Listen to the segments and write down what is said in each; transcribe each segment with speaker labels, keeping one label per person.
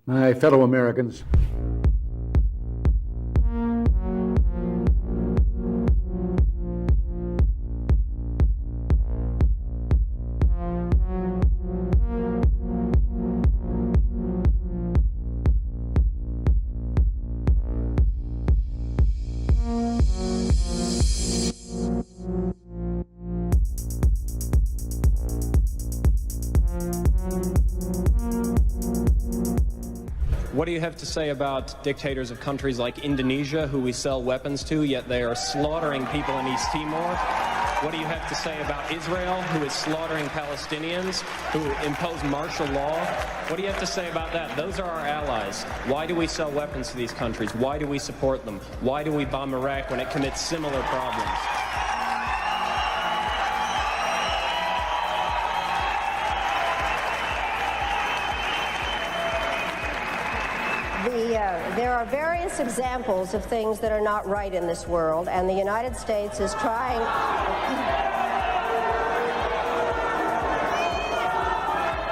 Speaker 1: My fellow Americans,
Speaker 2: what do you have to say about dictators of countries like Indonesia, who we sell weapons to, yet they are slaughtering people in East Timor? What do you have to say about Israel, who is slaughtering Palestinians, who impose martial law? What do you have to say about that? Those are our allies. Why do we sell weapons to these countries? Why do we support them? Why do we bomb Iraq when it commits similar problems?
Speaker 3: There are various examples of things that are not right in this world, and the United States is trying.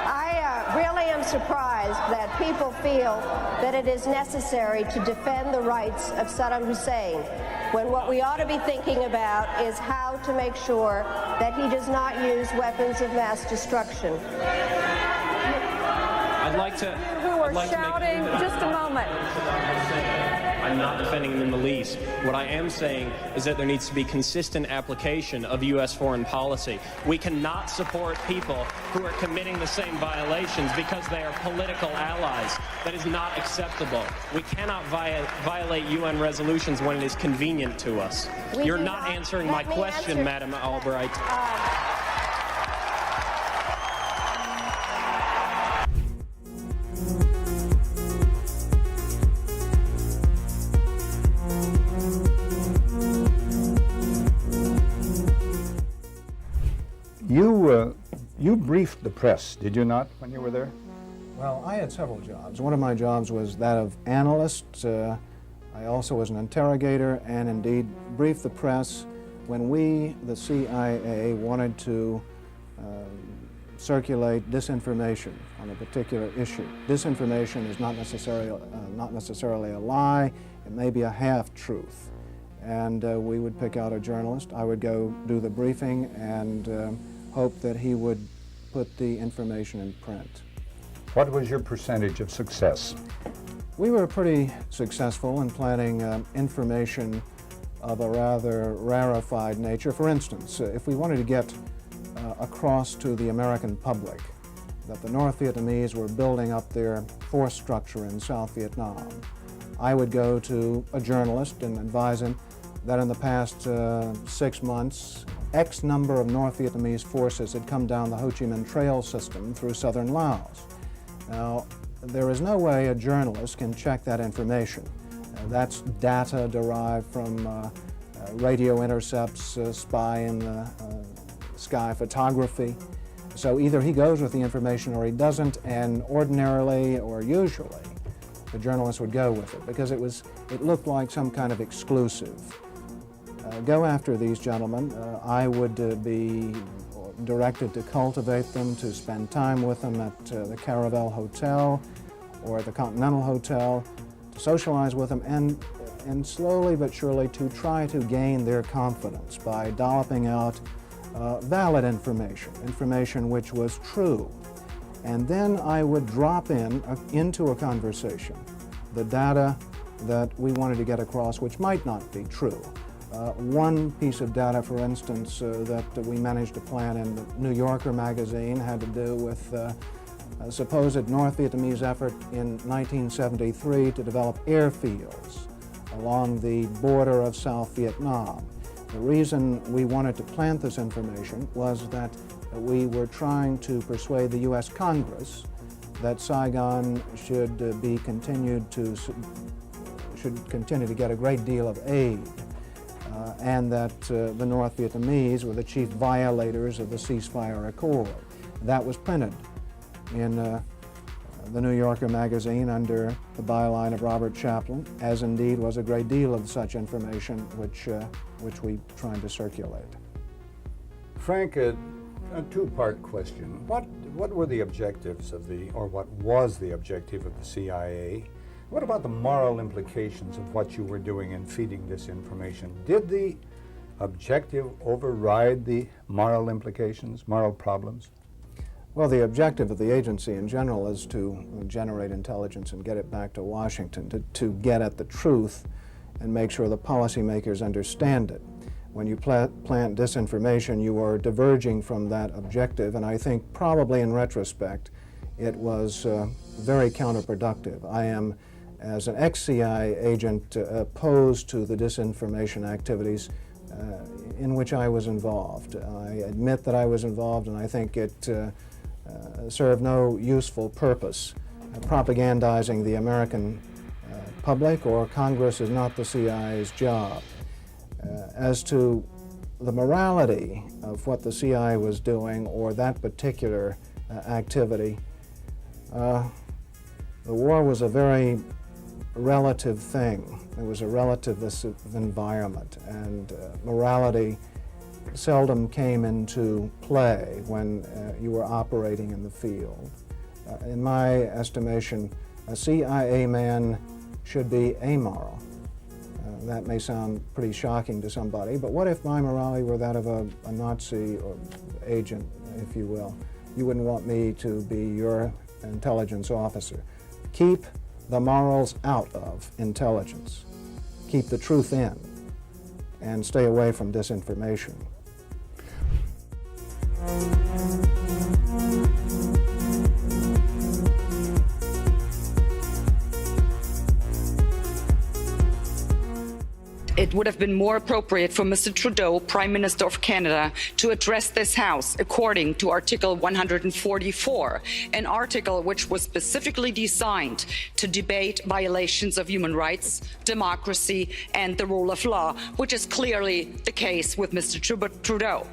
Speaker 3: I really am surprised that people feel that it is necessary to defend the rights of Saddam Hussein, when what we ought to be thinking about is how to make sure that he does not use weapons of mass destruction.
Speaker 2: I'd like to...
Speaker 4: Who are shouting, just a moment.
Speaker 2: I'm not defending him in the least. What I am saying is that there needs to be consistent application of U.S. foreign policy. We cannot support people who are committing the same violations because they are political allies. That is not acceptable. We cannot violate UN resolutions when it is convenient to us. You're not answering my question, Madam Albright.
Speaker 1: You briefed the press, did you not, when you were there?
Speaker 5: Well, I had several jobs. One of my jobs was that of analyst. I also was an interrogator and indeed briefed the press when we, the CIA, wanted to circulate disinformation on a particular issue. Disinformation is not necessarily a lie. It may be a half-truth. And we would pick out a journalist. I would go do the briefing and hope that he would put the information in print.
Speaker 1: What was your percentage of success?
Speaker 5: We were pretty successful in planting information of a rather rarefied nature. For instance, if we wanted to get across to the American public that the North Vietnamese were building up their force structure in South Vietnam, I would go to a journalist and advise him that in the past 6 months, X number of North Vietnamese forces had come down the Ho Chi Minh Trail system through southern Laos. Now, there is no way a journalist can check that information. That's data derived from radio intercepts, spy in the sky photography. So either he goes with the information or he doesn't, and ordinarily or usually the journalist would go with it because it looked like some kind of exclusive. Go after these gentlemen. I would be directed to cultivate them, to spend time with them at the Caravel Hotel or at the Continental Hotel, to socialize with them, and slowly but surely to try to gain their confidence by dolloping out valid information which was true. And then I would drop into a conversation the data that we wanted to get across, which might not be true. One piece of data, for instance, that we managed to plant in the New Yorker magazine had to do with a supposed North Vietnamese effort in 1973 to develop airfields along the border of South Vietnam. The reason we wanted to plant this information was that we were trying to persuade the U.S. Congress that Saigon should continue to get a great deal of aid, and that the North Vietnamese were the chief violators of the ceasefire accord. That was printed in the New Yorker magazine under the byline of Robert Chaplin, as indeed was a great deal of such information which we tried to circulate.
Speaker 1: Frank, a two-part question. What were the objectives of or what was the objective of the CIA? What about the moral implications of what you were doing in feeding this information? Did the objective override the moral implications, moral problems?
Speaker 5: Well, the objective of the agency in general is to generate intelligence and get it back to Washington, to get at the truth and make sure the policymakers understand it. When you plant disinformation, you are diverging from that objective, and I think probably in retrospect it was very counterproductive. I am, as an ex-CIA agent, opposed to the disinformation activities in which I was involved. I admit that I was involved, and I think it served no useful purpose. Propagandizing the American public or Congress is not the CIA's job. As to the morality of what the CIA was doing or that particular activity, the war was a very relative thing. It was a relativist environment, and morality seldom came into play when you were operating in the field. In my estimation, a CIA man should be amoral. That may sound pretty shocking to somebody, but what if my morality were that of a Nazi or agent, if you will? You wouldn't want me to be your intelligence officer. Keep the morals out of intelligence. Keep the truth in, and stay away from disinformation.
Speaker 6: It would have been more appropriate for Mr. Trudeau, Prime Minister of Canada, to address this House according to Article 144, an article which was specifically designed to debate violations of human rights, democracy, and the rule of law, which is clearly the case with Mr. Trudeau.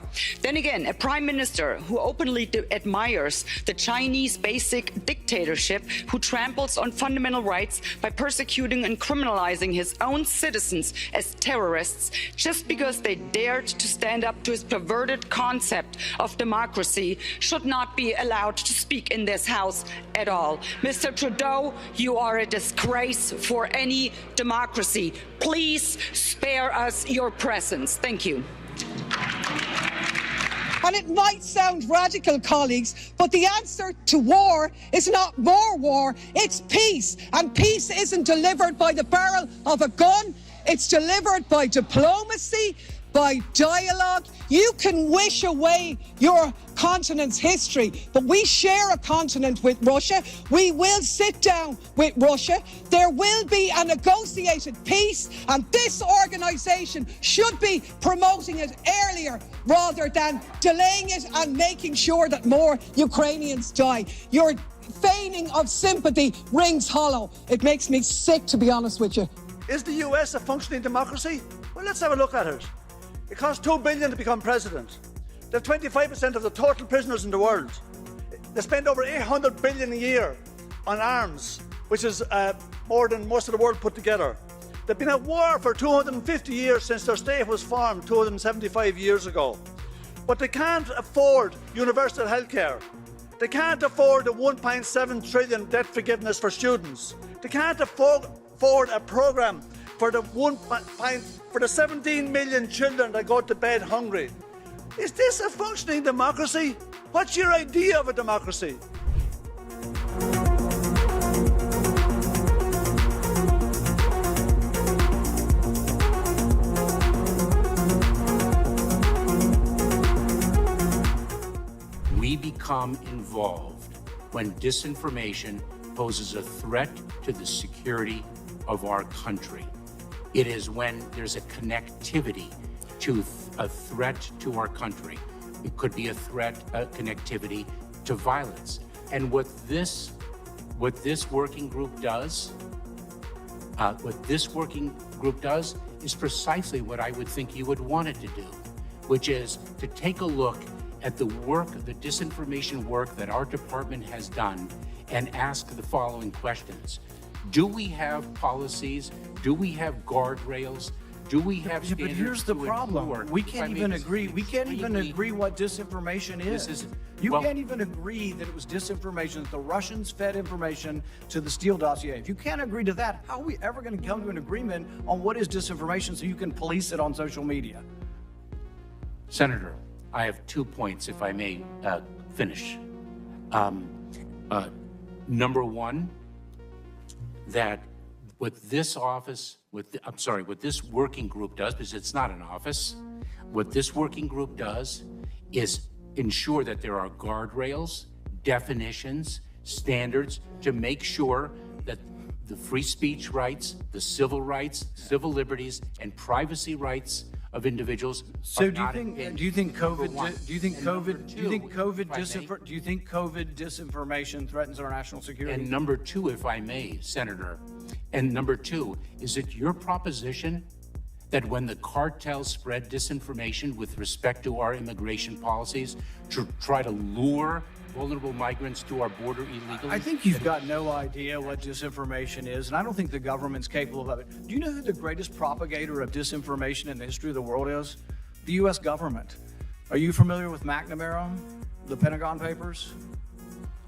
Speaker 6: Then again, a Prime Minister who openly admires the Chinese basic dictatorship, who tramples on fundamental rights by persecuting and criminalizing his own citizens as terrorists just because they dared to stand up to his perverted concept of democracy, should not be allowed to speak in this House at all. Mr. Trudeau, you are a disgrace for any democracy. Please spare us your presence. Thank you.
Speaker 7: And it might sound radical, colleagues, but the answer to war is not more war, it's peace. And peace isn't delivered by the barrel of a gun. It's delivered by diplomacy, by dialogue. You can wish away your continent's history, but we share a continent with Russia. We will sit down with Russia. There will be a negotiated peace, and this organisation should be promoting it earlier rather than delaying it and making sure that more Ukrainians die. Your feigning of sympathy rings hollow. It makes me sick, to be honest with you.
Speaker 8: Is the US a functioning democracy? Well, let's have a look at it. It costs $2 billion to become president. They're 25% of the total prisoners in the world. They spend over $800 billion a year on arms, which is more than most of the world put together. They've been at war for 250 years since their state was formed 275 years ago. But they can't afford universal health care. They can't afford the $1.7 trillion debt forgiveness for students. They can't afford a program for the 17 million children that go to bed hungry. Is this a functioning democracy? What's your idea of a democracy?
Speaker 9: become involved when disinformation poses a threat to the security of our country. It is when there's a connectivity to a threat to our country. It could be a threat, a connectivity to violence. And what this working group does, is precisely what I would think you would want it to do, which is to take a look at the work, the disinformation work that our department has done and ask the following questions. Do we have policies? Do we have guardrails? Do we have standards?
Speaker 10: But here's the problem.
Speaker 9: Ensure,
Speaker 10: We can't even agree. We can't even agree what disinformation is. You can't even agree that it was disinformation, that the Russians fed information to the Steele dossier. If you can't agree to that, how are we ever going to come to an agreement on what is disinformation so you can police it on social media?
Speaker 9: Senator, I have 2 points, if I may finish. Number one, that what this office, what this working group does, because it's not an office, what this working group does is ensure that there are guardrails, definitions, standards to make sure that the free speech rights, the civil rights, civil liberties, and privacy rights of individuals.
Speaker 10: So do you think COVID disinformation threatens our national security?
Speaker 9: And number two, if I may, Senator, and number two, is it your proposition that when the cartels spread disinformation with respect to our immigration policies to try to lure vulnerable migrants to our border illegally?
Speaker 10: I think you've got no idea what disinformation is, and I don't think the government's capable of it. Do you know who the greatest propagator of disinformation in the history of the world is? The U.S. government. Are you familiar with McNamara, the Pentagon Papers?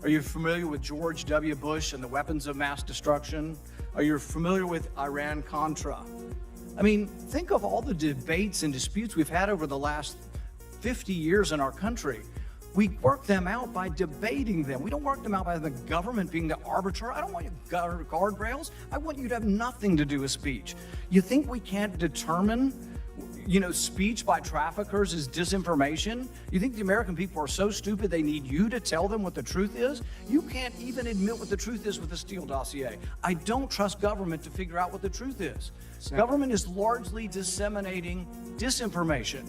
Speaker 10: Are you familiar with George W. Bush and the weapons of mass destruction? Are you familiar with Iran-Contra? I mean, think of all the debates and disputes we've had over the last 50 years in our country. We work them out by debating them. We don't work them out by the government being the arbiter. I don't want you guardrails. I want you to have nothing to do with speech. You think we can't determine, speech by traffickers is disinformation? You think the American people are so stupid they need you to tell them what the truth is? You can't even admit what the truth is with the Steele dossier. I don't trust government to figure out what the truth is. Government is largely disseminating disinformation.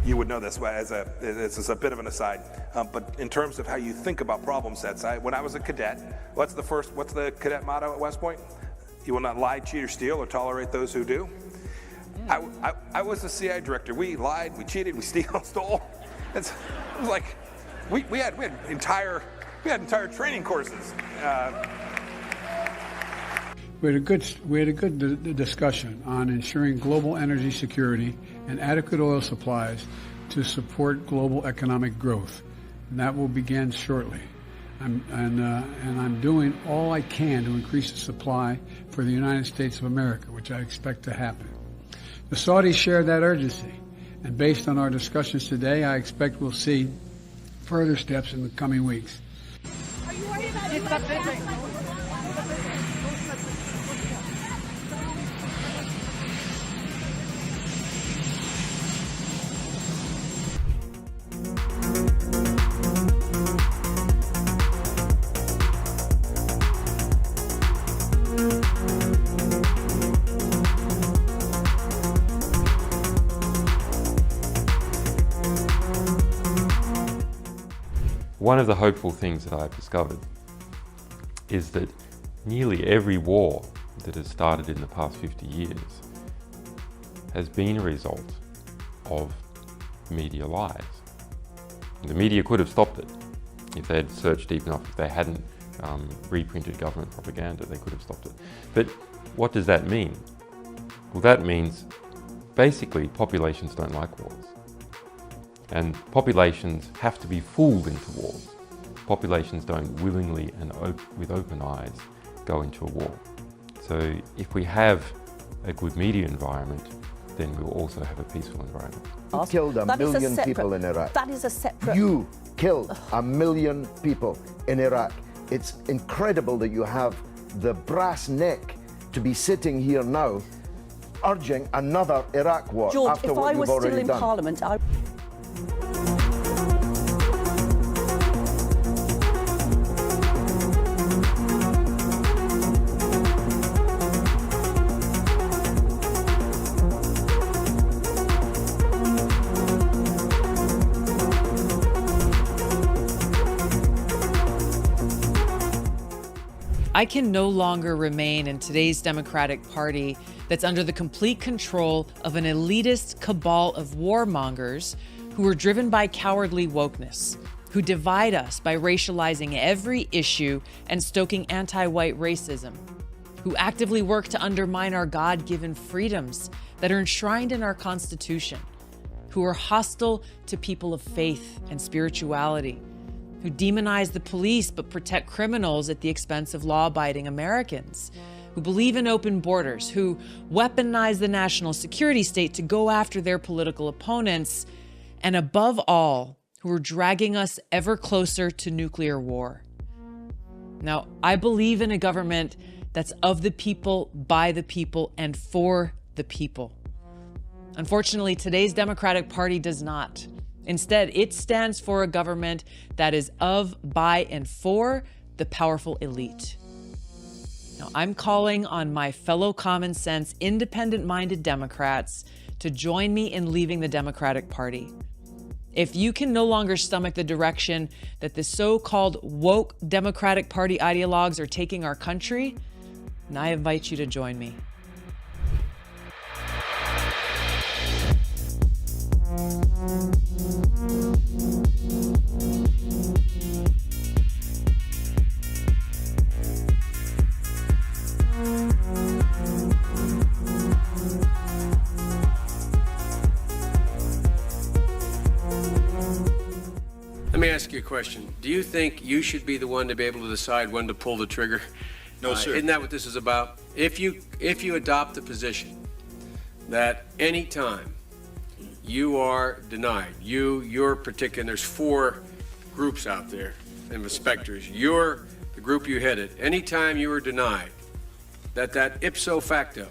Speaker 11: You would know this this is a bit of an aside, but in terms of how you think about problem sets, when I was a cadet, what's the cadet motto at West Point? You will not lie, cheat, or steal, or tolerate those who do. I was the CIA director. We lied, we cheated, we stole. It was like we had entire training courses.
Speaker 12: We had a good discussion on ensuring global energy security and adequate oil supplies to support global economic growth, and that will begin shortly. I'm doing all I can to increase the supply for the United States of America, which I expect to happen. The Saudis share that urgency, and based on our discussions today, I expect we'll see further steps in the coming weeks.
Speaker 4: Are you worried about
Speaker 13: One of the hopeful things that I've discovered is that nearly every war that has started in the past 50 years has been a result of media lies. The media could have stopped it if they had searched deep enough. If they hadn't reprinted government propaganda, they could have stopped it. But what does that mean? Well, that means basically populations don't like wars. And populations have to be fooled into wars. Populations don't willingly and with open eyes go into a war. So if we have a good media environment, then we'll also have a peaceful environment.
Speaker 14: You killed a million people in Iraq.
Speaker 4: That is a separate...
Speaker 14: You killed a million people in Iraq. It's incredible that you have the brass neck to be sitting here now urging another Iraq war
Speaker 4: George,
Speaker 14: after
Speaker 4: if
Speaker 14: what
Speaker 4: I
Speaker 14: you've
Speaker 4: was
Speaker 14: already
Speaker 4: still in
Speaker 14: done.
Speaker 4: Parliament, I...
Speaker 15: I can no longer remain in today's Democratic Party that's under the complete control of an elitist cabal of warmongers who are driven by cowardly wokeness, who divide us by racializing every issue and stoking anti-white racism, who actively work to undermine our God-given freedoms that are enshrined in our Constitution, who are hostile to people of faith and spirituality, who demonize the police but protect criminals at the expense of law-abiding Americans, who believe in open borders, who weaponize the national security state to go after their political opponents, and above all, who are dragging us ever closer to nuclear war. Now, I believe in a government that's of the people, by the people, and for the people. Unfortunately, today's Democratic Party does not. Instead, it stands for a government that is of, by, and for the powerful elite. Now, I'm calling on my fellow common sense, independent-minded Democrats to join me in leaving the Democratic Party. If you can no longer stomach the direction that the so-called woke Democratic Party ideologues are taking our country, then I invite you to join me.
Speaker 16: Let me ask you a question. Do you think you should be the one to be able to decide when to pull the trigger?
Speaker 17: No, sir.
Speaker 16: Isn't that what this is about? If you adopt the position that any time you are denied, your particular, and there's 4 groups out there and inspectors, you're the group you headed, anytime you are denied, that ipso facto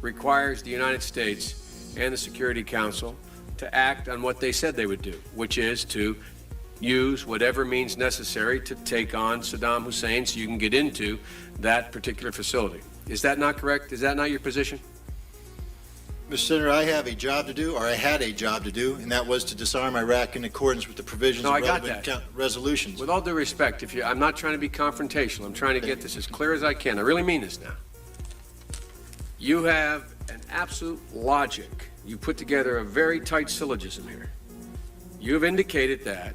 Speaker 16: requires the United States and the Security Council to act on what they said they would do, which is to use whatever means necessary to take on Saddam Hussein so you can get into that particular facility. Is that not correct? Is that not your position?
Speaker 17: Mr. Senator, I have a job to do, or I had a job to do, and that was to disarm Iraq in accordance with the provisions
Speaker 16: No,
Speaker 17: of
Speaker 16: I got
Speaker 17: relevant
Speaker 16: that.
Speaker 17: resolutions.
Speaker 16: With all due respect, I'm not trying to be confrontational. I'm trying to get this as clear as I can. I really mean this now. You have an absolute logic. You put together a very tight syllogism here. You've indicated that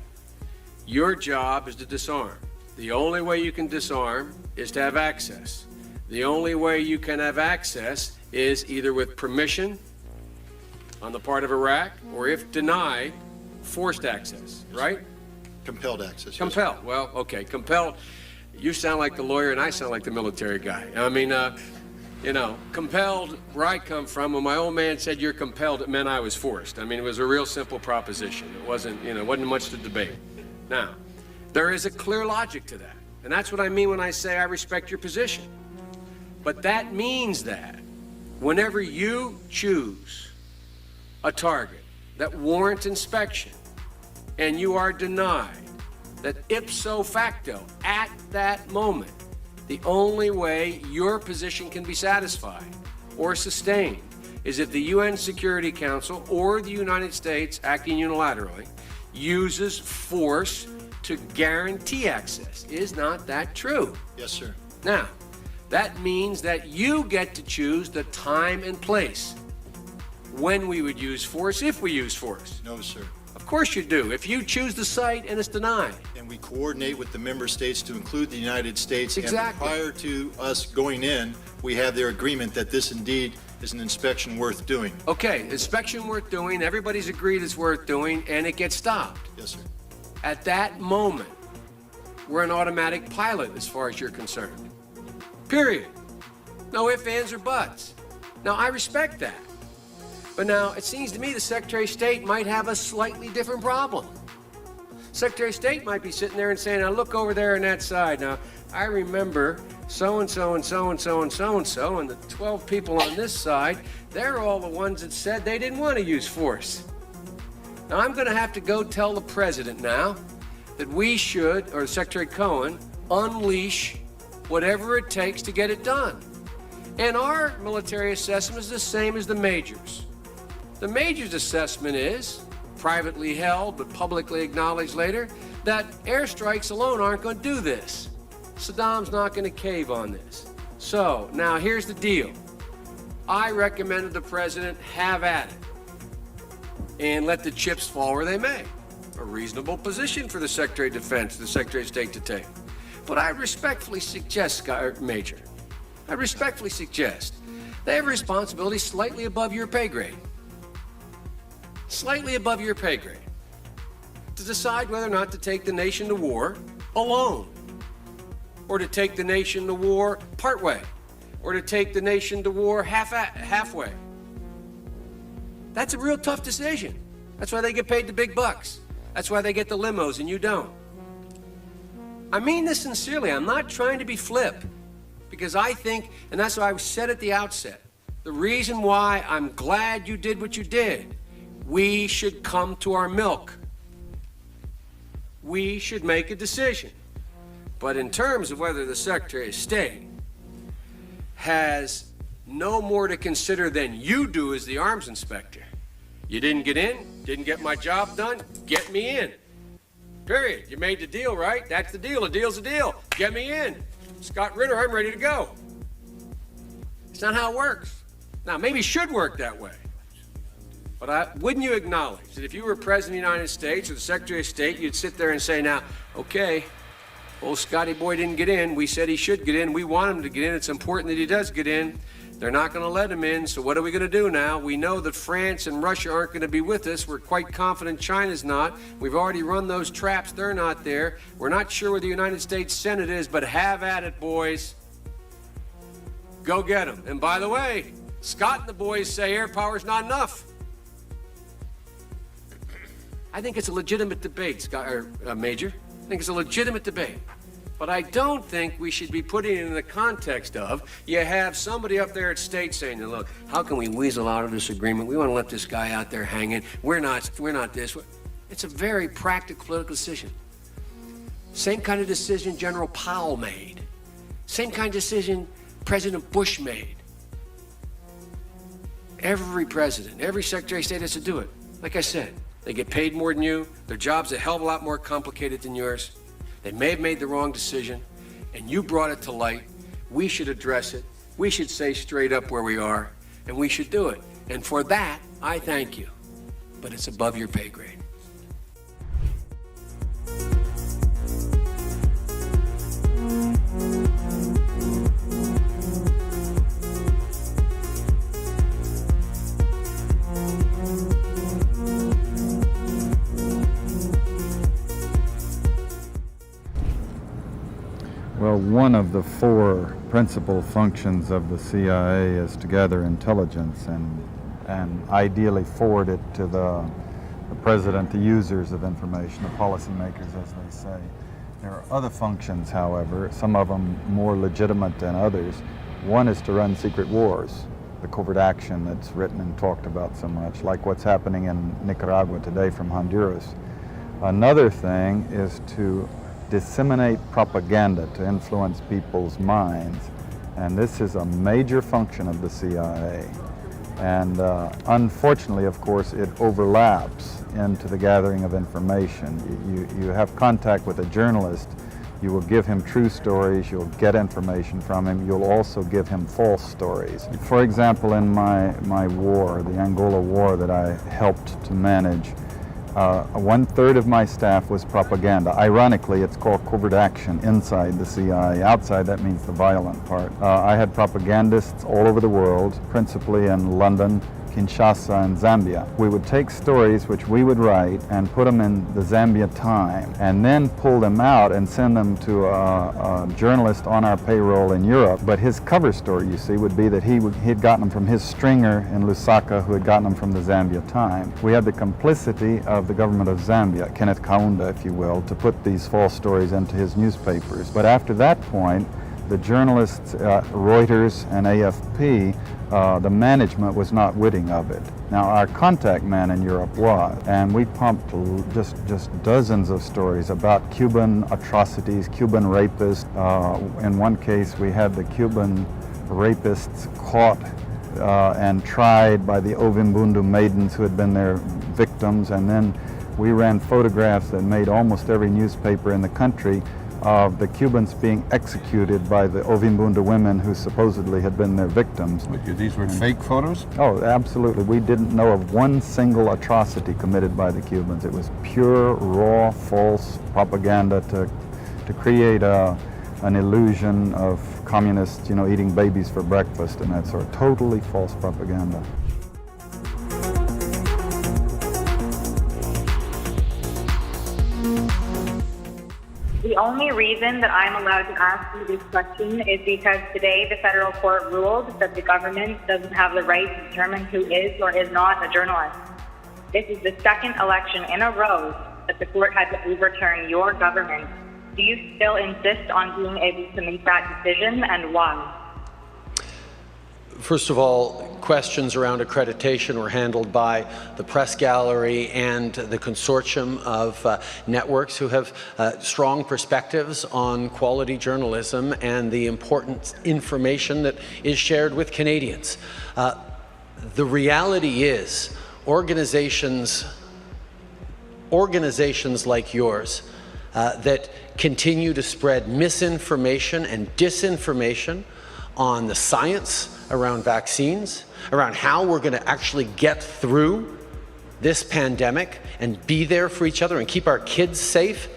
Speaker 16: your job is to disarm. The only way you can disarm is to have access. The only way you can have access is either with permission on the part of Iraq, or if denied, forced access, right?
Speaker 17: Compelled access.
Speaker 16: Compelled. Yes. Well, okay, compelled. You sound like the lawyer and I sound like the military guy. I mean, compelled, where I come from, when my old man said you're compelled, it meant I was forced. I mean, it was a real simple proposition. It wasn't much to debate. Now, there is a clear logic to that. And that's what I mean when I say I respect your position. But that means that whenever you choose a target that warrants inspection and you are denied, that ipso facto, at that moment, the only way your position can be satisfied or sustained is if the UN Security Council or the United States, acting unilaterally, uses force to guarantee access. Is not that true?
Speaker 17: Yes, sir.
Speaker 16: Now, that means that you get to choose the time and place when we would use force, if we use force.
Speaker 17: No, sir.
Speaker 16: Of course you do. If you choose the site and it's denied.
Speaker 17: And we coordinate with the member states to include the United States.
Speaker 16: Exactly.
Speaker 17: And prior to us going in, we have their agreement that this indeed is an inspection worth doing.
Speaker 16: Okay, inspection worth doing, everybody's agreed it's worth doing, and it gets stopped.
Speaker 17: Yes, sir.
Speaker 16: At that moment, we're an automatic pilot as far as you're concerned. Period. No ifs, ands, or buts. Now, I respect that. But now, it seems to me the Secretary of State might have a slightly different problem. Secretary of State might be sitting there and saying, now look over there on that side. Now, I remember so-and-so and so-and-so and so-and-so, and the 12 people on this side, they're all the ones that said they didn't want to use force. Now, I'm going to have to go tell the president now that we should, or Secretary Cohen, unleash whatever it takes to get it done. And our military assessment is the same as the majors. The majors' assessment is, privately held but publicly acknowledged later, that airstrikes alone aren't going to do this. Saddam's not going to cave on this. So, now here's the deal. I recommended the president have at it and let the chips fall where they may. A reasonable position for the Secretary of Defense, the Secretary of State to take. But I respectfully suggest, Major, I respectfully suggest they have a responsibility slightly above your pay grade. Slightly above your pay grade. To decide whether or not to take the nation to war alone, or to take the nation to war partway, or to take the nation to war halfway. That's a real tough decision. That's why they get paid the big bucks. That's why they get the limos and you don't. I mean this sincerely. I'm not trying to be flip, because I think, and that's why I said at the outset, the reason why I'm glad you did what you did, we should come to our milk. We should make a decision. But in terms of whether the Secretary of State has no more to consider than you do as the arms inspector. You didn't get in, didn't get my job done, get me in. Period. You made the deal, right? That's the deal. A deal's a deal. Get me in. Scott Ritter, I'm ready to go. It's not how it works. Now, maybe it should work that way. But wouldn't you acknowledge that if you were President of the United States or the Secretary of State, you'd sit there and say, now, okay, old Scotty boy didn't get in. We said he should get in. We want him to get in. It's important that he does get in. They're not going to let him in, so what are we going to do now? We know that France and Russia aren't going to be with us. We're quite confident China's not. We've already run those traps. They're not there. We're not sure where the United States Senate is, but have at it, boys. Go get them. And by the way, Scott and the boys say air power's not enough. I think it's a legitimate debate, Major. I think it's a legitimate debate. But I don't think we should be putting it in the context of, you have somebody up there at state saying, look, how can we weasel out of this agreement? We want to let this guy out there hanging. We're not this. It's a very practical political decision. Same kind of decision General Powell made. Same kind of decision President Bush made. Every president, every Secretary of State has to do it. Like I said, they get paid more than you. Their job's a hell of a lot more complicated than yours. They may have made the wrong decision, and you brought it to light. We should address it. We should say straight up where we are, and we should do it. And for that, I thank you. But it's above your pay grade.
Speaker 18: Well, one of the four principal functions of the CIA is to gather intelligence and ideally forward it to the president, the users of information, the policymakers, as they say. There are other functions, however, some of them more legitimate than others. One is to run secret wars, the covert action that's written and talked about so much, like what's happening in Nicaragua today from Honduras. Another thing is to disseminate propaganda to influence people's minds, and this is a major function of the CIA. And unfortunately, of course, it overlaps into the gathering of information. You have contact with a journalist, you will give him true stories, you'll get information from him, you'll also give him false stories. For example, in my war, the Angola war that I helped to manage, 1/3 of my staff was propaganda. Ironically, it's called covert action inside the CIA. Outside, that means the violent part. I had propagandists all over the world, principally in London, Kinshasa and Zambia. We would take stories which we would write and put them in the Zambia Time, and then pull them out and send them to a journalist on our payroll in Europe. But his cover story, you see, would be that he'd gotten them from his stringer in Lusaka, who had gotten them from the Zambia Time. We had the complicity of the government of Zambia, Kenneth Kaunda, if you will, to put these false stories into his newspapers. But after that point, the journalists, Reuters and AFP, the management was not witting of it. Now, our contact man in Europe was, and we pumped just dozens of stories about Cuban atrocities, Cuban rapists. In one case, we had the Cuban rapists caught and tried by the Ovimbundu maidens who had been their victims, and then we ran photographs that made almost every newspaper in the country of the Cubans being executed by the Ovimbundu women who supposedly had been their victims.
Speaker 1: These were fake photos?
Speaker 18: Oh, absolutely. We didn't know of one single atrocity committed by the Cubans. It was pure, raw, false propaganda to create an illusion of communists, eating babies for breakfast and that sort of totally false propaganda.
Speaker 19: The only reason that I'm allowed to ask you this question is because today the federal court ruled that the government doesn't have the right to determine who is or is not a journalist. This is the second election in a row that the court had to overturn your government. Do you still insist on being able to make that decision, and why?
Speaker 20: First of all, questions around accreditation were handled by the press gallery and the consortium of networks who have strong perspectives on quality journalism and the important information that is shared with Canadians. The reality is organizations like yours that continue to spread misinformation and disinformation on the science around vaccines, around how we're going to actually get through this pandemic and be there for each other and keep our kids safe,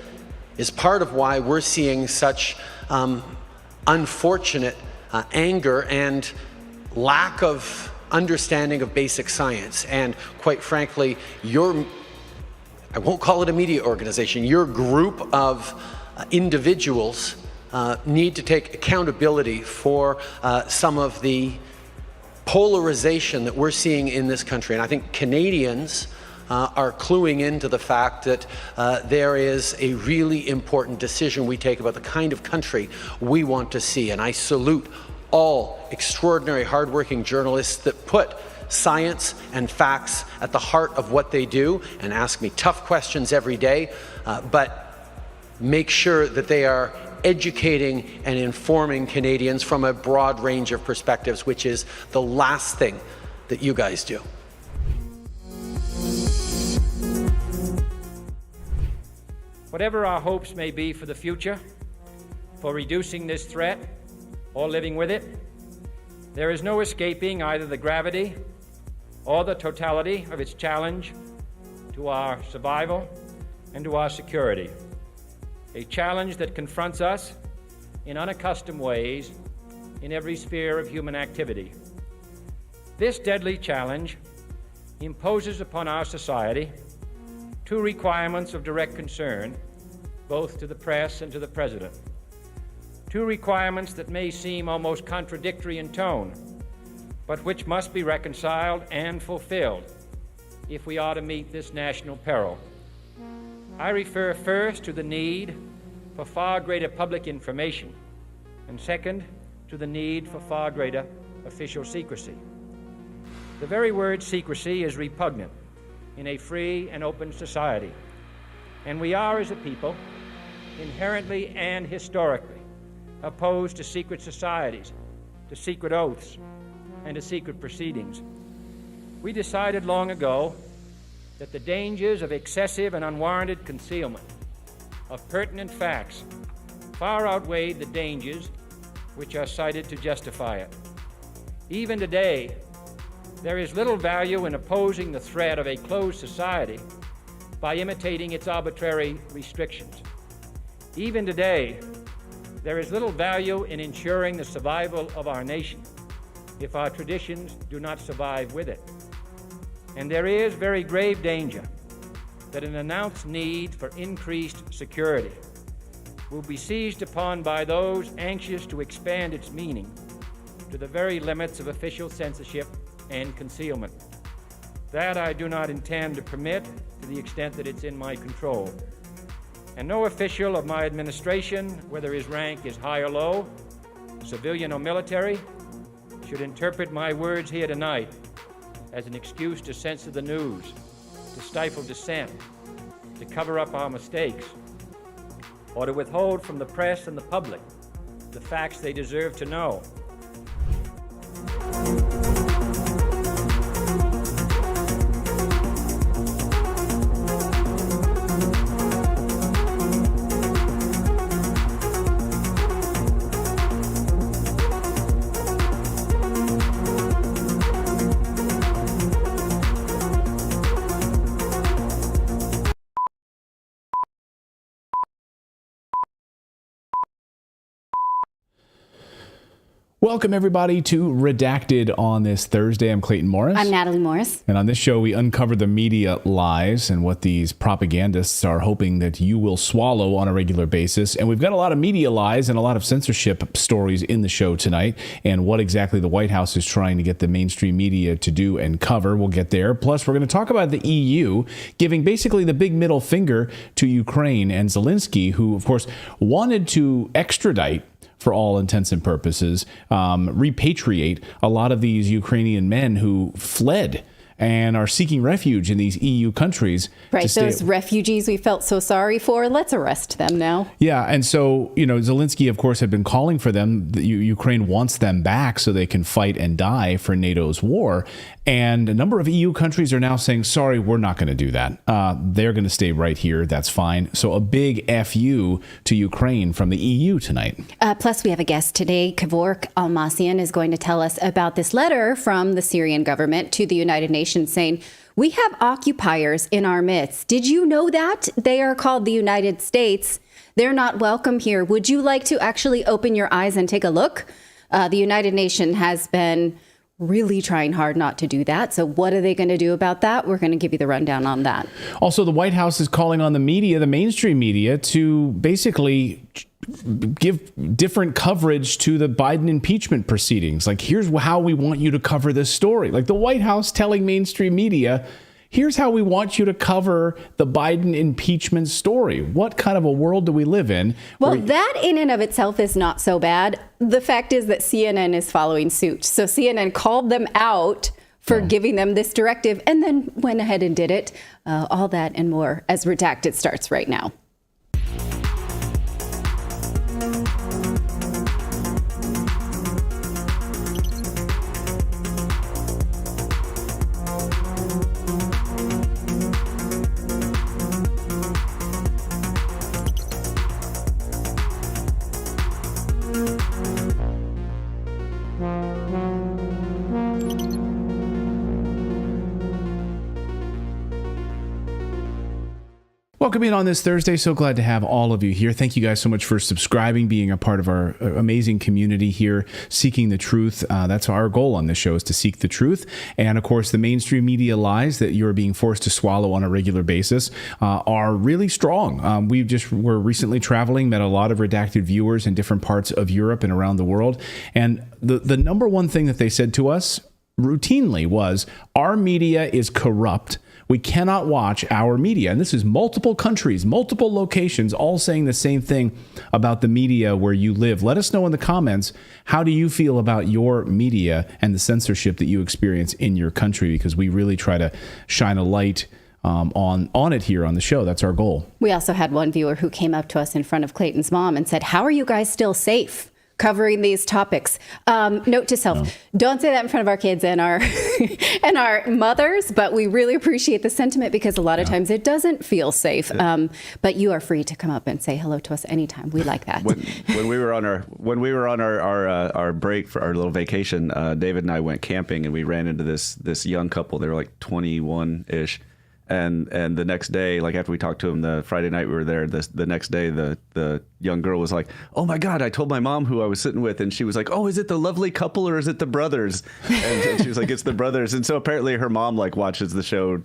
Speaker 20: is part of why we're seeing such unfortunate anger and lack of understanding of basic science. And quite frankly, I won't call it a media organization, your group of individuals need to take accountability for some of the polarization that we're seeing in this country. And I think Canadians are cluing into the fact that there is a really important decision we take about the kind of country we want to see. And I salute all extraordinary, hardworking journalists that put science and facts at the heart of what they do and ask me tough questions every day, but make sure that they are educating and informing Canadians from a broad range of perspectives, which is the last thing that you guys do.
Speaker 21: Whatever our hopes may be for the future, for reducing this threat or living with it, there is no escaping either the gravity or the totality of its challenge to our survival and to our security. A challenge that confronts us in unaccustomed ways in every sphere of human activity. This deadly challenge imposes upon our society two requirements of direct concern, both to the press and to the President. Two requirements that may seem almost contradictory in tone, but which must be reconciled and fulfilled if we are to meet this national peril. I refer first to the need for far greater public information, and second, to the need for far greater official secrecy. The very word secrecy is repugnant in a free and open society, and we are, as a people, inherently and historically opposed to secret societies, to secret oaths, and to secret proceedings. We decided long ago that the dangers of excessive and unwarranted concealment of pertinent facts far outweighed the dangers which are cited to justify it. Even today, there is little value in opposing the threat of a closed society by imitating its arbitrary restrictions. Even today, there is little value in ensuring the survival of our nation if our traditions do not survive with it. And there is very grave danger that an announced need for increased security will be seized upon by those anxious to expand its meaning to the very limits of official censorship and concealment. That I do not intend to permit to the extent that it's in my control. And no official of my administration, whether his rank is high or low, civilian or military, should interpret my words here tonight as an excuse to censor the news, to stifle dissent, to cover up our mistakes, or to withhold from the press and the public the facts they deserve to know.
Speaker 3: Welcome, everybody, to Redacted on this Thursday. I'm Clayton Morris.
Speaker 22: I'm Natalie Morris.
Speaker 3: And on this show, we uncover the media lies and what these propagandists are hoping that you will swallow on a regular basis. And we've got a lot of media lies and a lot of censorship stories in the show tonight, and what exactly the White House is trying to get the mainstream media to do and cover. We'll get there. Plus, we're going to talk about the EU giving basically the big middle finger to Ukraine and Zelensky, who, of course, wanted to extradite, for all intents and purposes, repatriate a lot of these Ukrainian men who fled and are seeking refuge in these EU countries.
Speaker 22: Right, those refugees we felt so sorry for, let's arrest them now.
Speaker 3: Yeah, and so, Zelensky, of course, had been calling for them. Ukraine wants them back so they can fight and die for NATO's war. And a number of EU countries are now saying, sorry, we're not going to do that. They're going to stay right here. That's fine. So a big FU to Ukraine from the EU tonight.
Speaker 22: Plus, we have a guest today. Kevork Almasian is going to tell us about this letter from the Syrian government to the United Nations saying, we have occupiers in our midst. Did you know that? They are called the United States. They're not welcome here. Would you like to actually open your eyes and take a look? The United Nations has been really trying hard not to do that. So what are they going to do about that? We're going to give you the rundown on that.
Speaker 3: Also, the White House is calling on the media, the mainstream media, to basically give different coverage to the Biden impeachment proceedings. Like, here's how we want you to cover this story. Like the White House telling mainstream media, here's how we want you to cover the Biden impeachment story. What kind of a world do we live in?
Speaker 22: Well, that in and of itself is not so bad. The fact is that CNN is following suit. So CNN called them out for giving them this directive and then went ahead and did it. All that and more as Redacted starts right now.
Speaker 3: Welcome in on this Thursday. So glad to have all of you here. Thank you guys so much for subscribing, being a part of our amazing community here, seeking the truth. That's our goal on this show, is to seek the truth. And of course, the mainstream media lies that you're being forced to swallow on a regular basis are really strong. We're recently traveling, met a lot of Redacted viewers in different parts of Europe and around the world. And the number one thing that they said to us routinely was, our media is corrupt. We cannot watch our media. And this is multiple countries, multiple locations, all saying the same thing about the media where you live. Let us know in the comments, how do you feel about your media and the censorship that you experience in your country? Because we really try to shine a light on it here on the show. That's our goal.
Speaker 22: We also had one viewer who came up to us in front of Clayton's mom and said, how are you guys still safe covering these topics? Note to self, don't say that in front of our kids and our and our mothers, but we really appreciate the sentiment because a lot of times it doesn't feel safe. But you are free to come up and say hello to us anytime. We like that.
Speaker 23: When we were on our break for our little vacation, David and I went camping and we ran into this young couple. They were like 21-ish. And the next day, like after we talked to him the Friday night we were there, the next day the young girl was like, "Oh my God, I told my mom who I was sitting with," and she was like, "Oh, is it the lovely couple or is it the brothers?" And she was like, "It's the brothers." And so apparently her mom like watches the show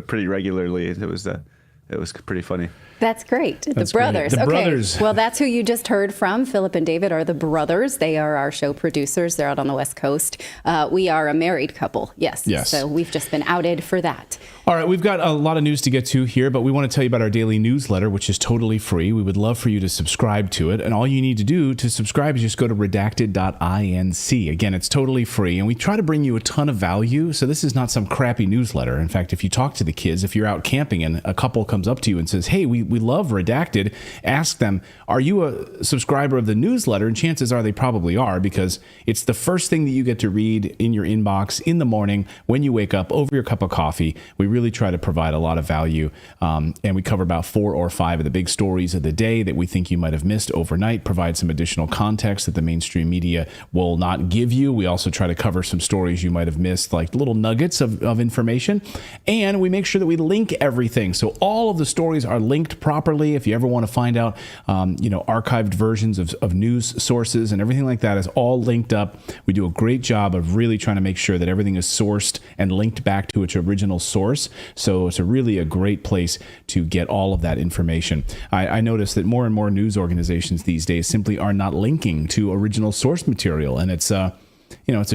Speaker 23: pretty regularly. It was pretty funny.
Speaker 22: That's great.
Speaker 23: That's
Speaker 22: the brothers.
Speaker 23: great. The
Speaker 22: okay.
Speaker 23: brothers.
Speaker 22: Well, that's who you just heard from. Philip and David are the brothers. They are our show producers. They're out on the West Coast. We are a married couple. Yes.
Speaker 3: Yes.
Speaker 22: So we've just been outed for that.
Speaker 3: All right, we've got a lot of news to get to here, but we want to tell you about our daily newsletter, which is totally free. We would love for you to subscribe to it. And all you need to do to subscribe is just go to redacted.inc. Again, it's totally free. And we try to bring you a ton of value. So this is not some crappy newsletter. In fact, if you talk to the kids, if you're out camping and a couple comes up to you and says, "Hey, we love Redacted," ask them, "Are you a subscriber of the newsletter?" And chances are they probably are, because it's the first thing that you get to read in your inbox in the morning when you wake up over your cup of coffee. We really try to provide a lot of value, and we cover about 4 or 5 of the big stories of the day that we think you might have missed overnight, provide some additional context that the mainstream media will not give you. We also try to cover some stories you might have missed, like little nuggets of information, and we make sure that we link everything. So all of the stories are linked properly. If you ever want to find out, archived versions of news sources and everything like that is all linked up. We do a great job of really trying to make sure that everything is sourced and linked back to its original source. So it's really a great place to get all of that information. I noticed that more and more news organizations these days simply are not linking to original source material. And it's a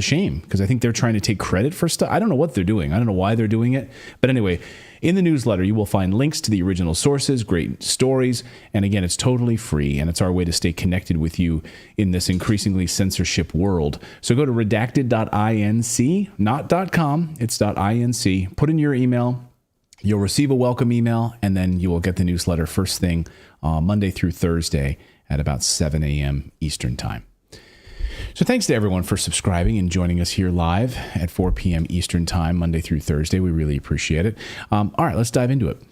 Speaker 3: shame, because I think they're trying to take credit for stuff. I don't know what they're doing. I don't know why they're doing it. But anyway, in the newsletter, you will find links to the original sources, great stories. And again, it's totally free. And it's our way to stay connected with you in this increasingly censorship world. So go to redacted.inc, not .com, it's .inc. Put in your email. You'll receive a welcome email, and then you will get the newsletter first thing Monday through Thursday at about 7 a.m. Eastern Time. So thanks to everyone for subscribing and joining us here live at 4 p.m. Eastern Time, Monday through Thursday. We really appreciate it. All right, let's dive into it.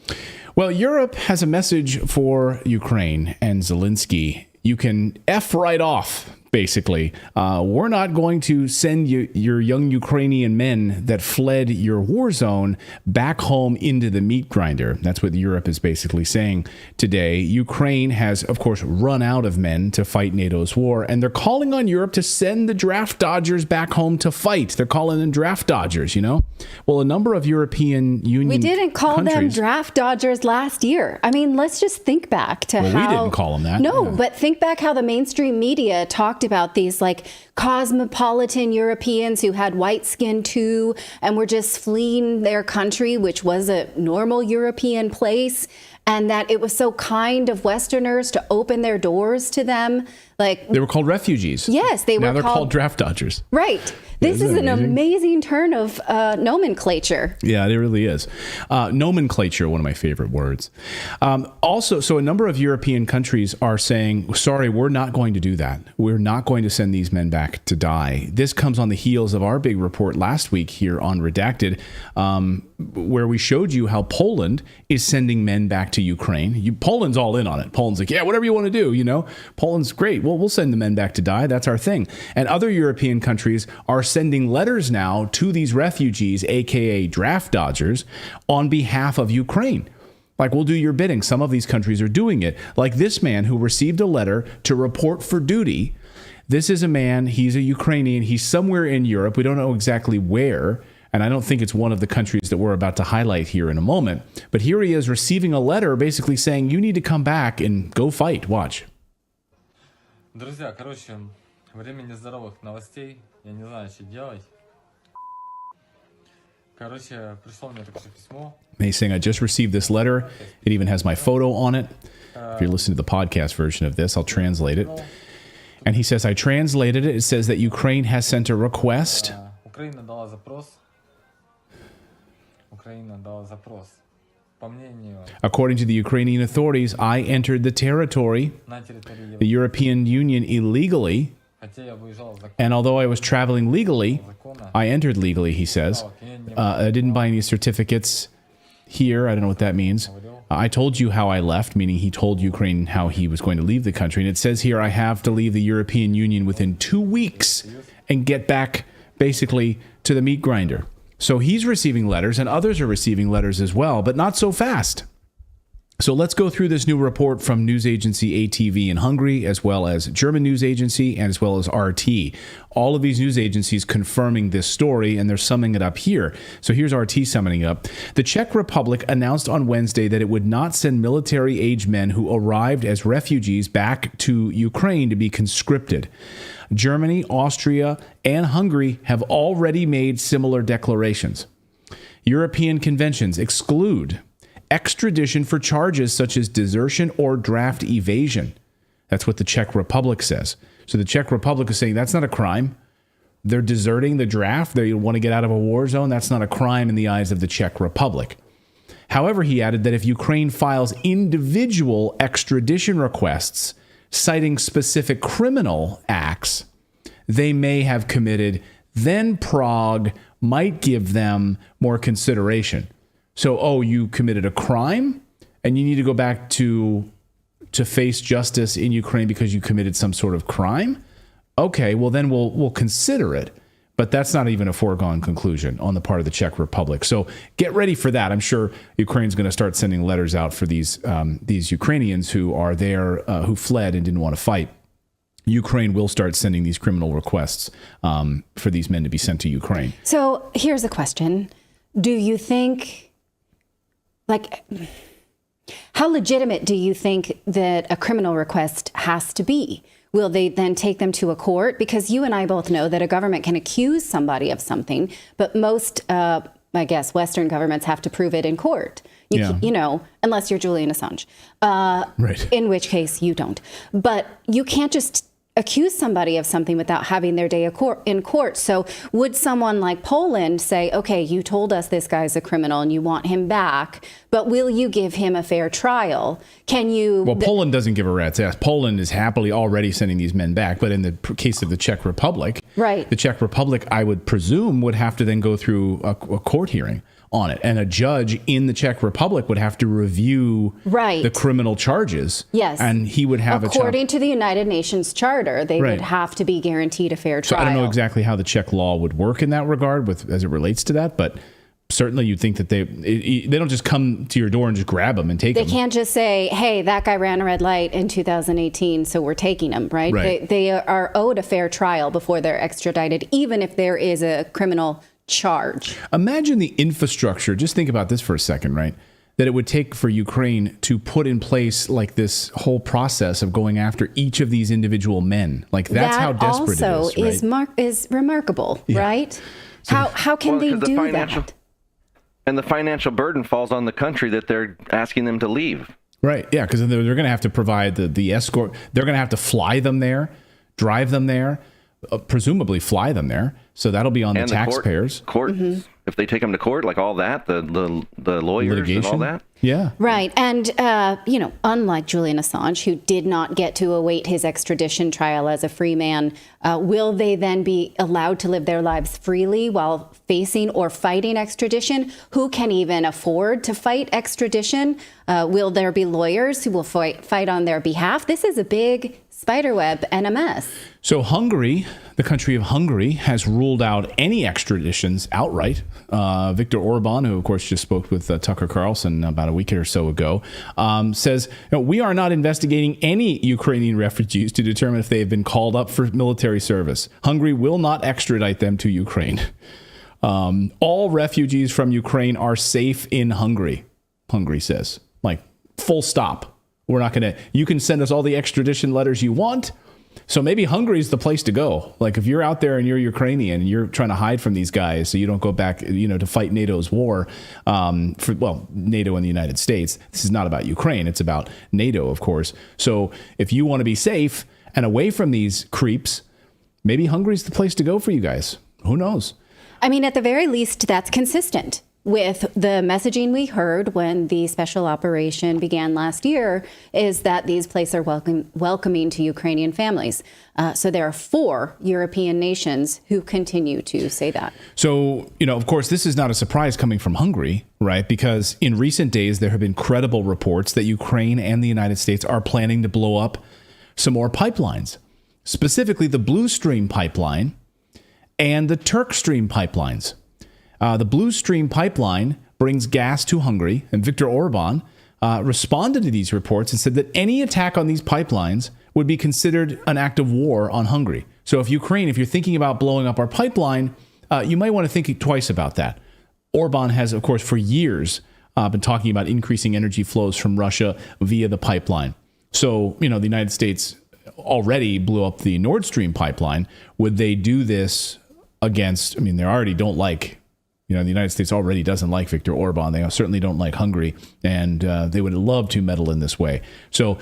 Speaker 3: Well, Europe has a message for Ukraine and Zelensky. You can F right off, basically. We're not going to send your young Ukrainian men that fled your war zone back home into the meat grinder. That's what Europe is basically saying today. Ukraine has, of course, run out of men to fight NATO's war, and they're calling on Europe to send the draft dodgers back home to fight. They're calling them draft dodgers, Well, a number of European Union
Speaker 22: We didn't call them draft dodgers last year. I mean, let's just think back to how...
Speaker 3: we didn't call them that.
Speaker 22: No, but think back how the mainstream media talked about these like cosmopolitan Europeans who had white skin too and were just fleeing their country, which was a normal European place, and that it was so kind of Westerners to open their doors to them. Like, they
Speaker 3: were called refugees.
Speaker 22: Yes, they were
Speaker 3: now they're called draft dodgers.
Speaker 22: Right. This is an amazing turn of nomenclature.
Speaker 3: Yeah, it really is. Nomenclature, one of my favorite words. Also, so a number of European countries are saying, sorry, we're not going to do that. We're not going to send these men back to die. This comes on the heels of our big report last week here on Redacted, where we showed you how Poland is sending men back to Ukraine. Poland's all in on it. Poland's like, yeah, whatever you want to do, Poland's great. Well, we'll send the men back to die. That's our thing. And other European countries are sending letters now to these refugees, aka draft dodgers, on behalf of Ukraine. Like, we'll do your bidding. Some of these countries are doing it. Like this man who received a letter to report for duty. This is a man, he's a Ukrainian. He's somewhere in Europe. We don't know exactly where. And I don't think it's one of the countries that we're about to highlight here in a moment. But here he is receiving a letter basically saying, you need to come back and go fight. Watch.
Speaker 2: Друзья, времени здоровых новостей. Я не знаю, что делать. Пришло мне такое письмо.
Speaker 3: He's saying, I just received this letter. It even has my photo on it. If you're listening to the podcast version of this, I'll translate it. And he says, I translated it. It says that Ukraine has sent a request.
Speaker 2: Украина дала запрос.
Speaker 3: According to the Ukrainian authorities, I entered the territory, the European Union, illegally. And although I was traveling legally, I entered legally, he says. I didn't buy any certificates here. I don't know what that means. I told you how I left, meaning he told Ukraine how he was going to leave the country. And it says here I have to leave the European Union within 2 weeks and get back basically to the meat grinder. So he's receiving letters, and others are receiving letters as well, but not so fast. So let's go through this new report from news agency ATV in Hungary, as well as German news agency, and as well as RT. All of these news agencies confirming this story, and they're summing it up here. So here's RT summing it up. The Czech Republic announced on Wednesday that it would not send military-age men who arrived as refugees back to Ukraine to be conscripted. Germany, Austria, and Hungary have already made similar declarations. European conventions exclude extradition for charges such as desertion or draft evasion. That's what the Czech Republic says. So the Czech Republic is saying that's not a crime. They're deserting the draft. They want to get out of a war zone. That's not a crime in the eyes of the Czech Republic. However, he added that if Ukraine files individual extradition requests citing specific criminal acts they may have committed, then Prague might give them more consideration. So, you committed a crime and you need to go back to face justice in Ukraine because you committed some sort of crime? Okay, well then we'll consider it. But that's not even a foregone conclusion on the part of the Czech Republic. So get ready for that. I'm sure Ukraine's going to start sending letters out for these Ukrainians who are there, who fled and didn't want to fight. Ukraine will start sending these criminal requests for these men to be sent to Ukraine.
Speaker 22: So here's a question. Do you think, how legitimate do you think that a criminal request has to be? Will they then take them to a court? Because you and I both know that a government can accuse somebody of something, but most, I guess, Western governments have to prove it in court. You know, unless you're Julian Assange,
Speaker 3: right.
Speaker 22: In which case you don't. But you can't just accuse somebody of something without having their day in court. So would someone like Poland say, okay, you told us this guy's a criminal and you want him back, but will you give him a fair trial? Can you...
Speaker 3: Well, Poland doesn't give a rat's ass. Poland is happily already sending these men back. But in the case of the Czech Republic,
Speaker 22: right.
Speaker 3: The Czech Republic, I would presume, would have to then go through a court hearing on it. And a judge in the Czech Republic would have to review the criminal charges.
Speaker 22: Yes.
Speaker 3: And he would have
Speaker 22: according to the United Nations Charter, they would have to be guaranteed a fair trial.
Speaker 3: So I don't know exactly how the Czech law would work in that regard as it relates to that, but certainly you'd think that they don't just come to your door and just grab them and take them.
Speaker 22: They can't just say, hey, that guy ran a red light in 2018, so we're taking him, right? They are owed a fair trial before they're extradited, even if there is a criminal charge.
Speaker 3: Imagine the infrastructure. Just think about this for a second, right? That it would take for Ukraine to put in place like this whole process of going after each of these individual men. Like that's how desperate
Speaker 22: it
Speaker 3: is.
Speaker 22: That also is remarkable, right? So how can they do that?
Speaker 23: And the financial burden falls on the country that they're asking them to leave.
Speaker 3: Right. Yeah, because they're going to have to provide the escort. They're going to have to fly them there, drive them there, presumably fly them there. So that'll be on the taxpayers.
Speaker 23: Court, if they take them to court, like all that, the lawyers
Speaker 3: litigation,
Speaker 23: and all that.
Speaker 3: Yeah.
Speaker 22: Right. And, unlike Julian Assange, who did not get to await his extradition trial as a free man, will they then be allowed to live their lives freely while facing or fighting extradition? Who can even afford to fight extradition? Will there be lawyers who will fight on their behalf? This is a big spiderweb and a mess.
Speaker 3: So Hungary, the country of Hungary, has ruled out any extraditions outright. Viktor Orban, who of course just spoke with Tucker Carlson about a week or so ago, says, we are not investigating any Ukrainian refugees to determine if they have been called up for military service. Hungary will not extradite them to Ukraine. All refugees from Ukraine are safe in Hungary, Hungary says. Like, full stop. We're not going to, you can send us all the extradition letters you want. So maybe Hungary is the place to go. Like if you're out there and you're Ukrainian and you're trying to hide from these guys so you don't go back, to fight NATO's war, NATO and the United States. This is not about Ukraine. It's about NATO, of course. So if you want to be safe and away from these creeps, maybe Hungary's the place to go for you guys. Who knows?
Speaker 22: I mean, at the very least, that's consistent with the messaging we heard when the special operation began last year, is that these places are welcoming to Ukrainian families. So there are 4 European nations who continue to say that.
Speaker 3: So, of course, this is not a surprise coming from Hungary, right? Because in recent days, there have been credible reports that Ukraine and the United States are planning to blow up some more pipelines, specifically the Blue Stream pipeline and the Turk Stream pipelines. The Blue Stream pipeline brings gas to Hungary, and Viktor Orban responded to these reports and said that any attack on these pipelines would be considered an act of war on Hungary. So if you're thinking about blowing up our pipeline, you might want to think twice about that. Orban has, of course, for years been talking about increasing energy flows from Russia via the pipeline. So, the United States already blew up the Nord Stream pipeline. Would they do this against, they already don't like, the United States already doesn't like Viktor Orban. They certainly don't like Hungary, and they would love to meddle in this way. So,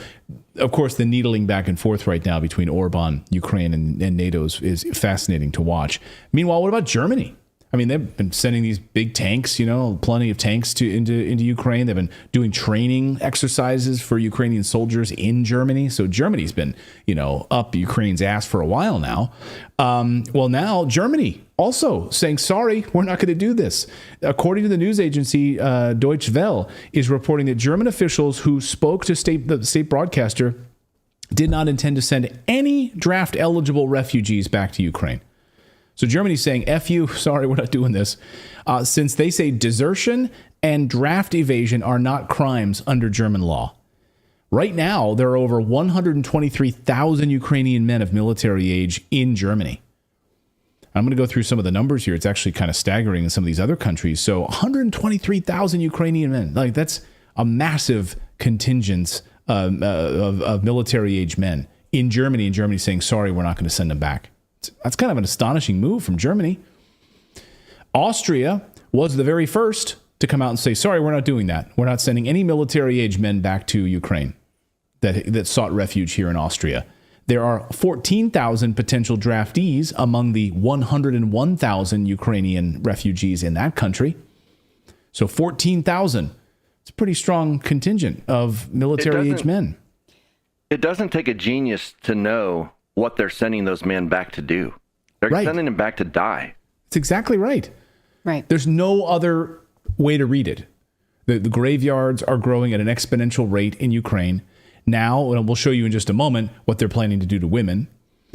Speaker 3: of course, the needling back and forth right now between Orban, Ukraine, and NATO is fascinating to watch. Meanwhile, what about Germany? They've been sending these big tanks, plenty of tanks into Ukraine. They've been doing training exercises for Ukrainian soldiers in Germany. So Germany's been, up Ukraine's ass for a while now. Well, now Germany also saying, sorry, we're not going to do this. According to the news agency Deutsche Welle is reporting that German officials who spoke to the state broadcaster did not intend to send any draft-eligible refugees back to Ukraine. So Germany's saying, F you, sorry, we're not doing this. Since they say desertion and draft evasion are not crimes under German law. Right now, there are over 123,000 Ukrainian men of military age in Germany. I'm going to go through some of the numbers here. It's actually kind of staggering in some of these other countries. So 123,000 Ukrainian men. That's a massive contingent of military age men in Germany. And Germany saying, sorry, we're not going to send them back. That's kind of an astonishing move from Germany. Austria was the very first to come out and say, sorry, we're not doing that. We're not sending any military-age men back to Ukraine that sought refuge here in Austria. There are 14,000 potential draftees among the 101,000 Ukrainian refugees in that country. So 14,000. It's a pretty strong contingent of military-age men.
Speaker 14: It doesn't take a genius to know what they're sending those men back to do. They're sending them back to die.
Speaker 3: That's exactly right.
Speaker 22: Right.
Speaker 3: There's no other way to read it. The graveyards are growing at an exponential rate in Ukraine. Now, and we'll show you in just a moment what they're planning to do to women.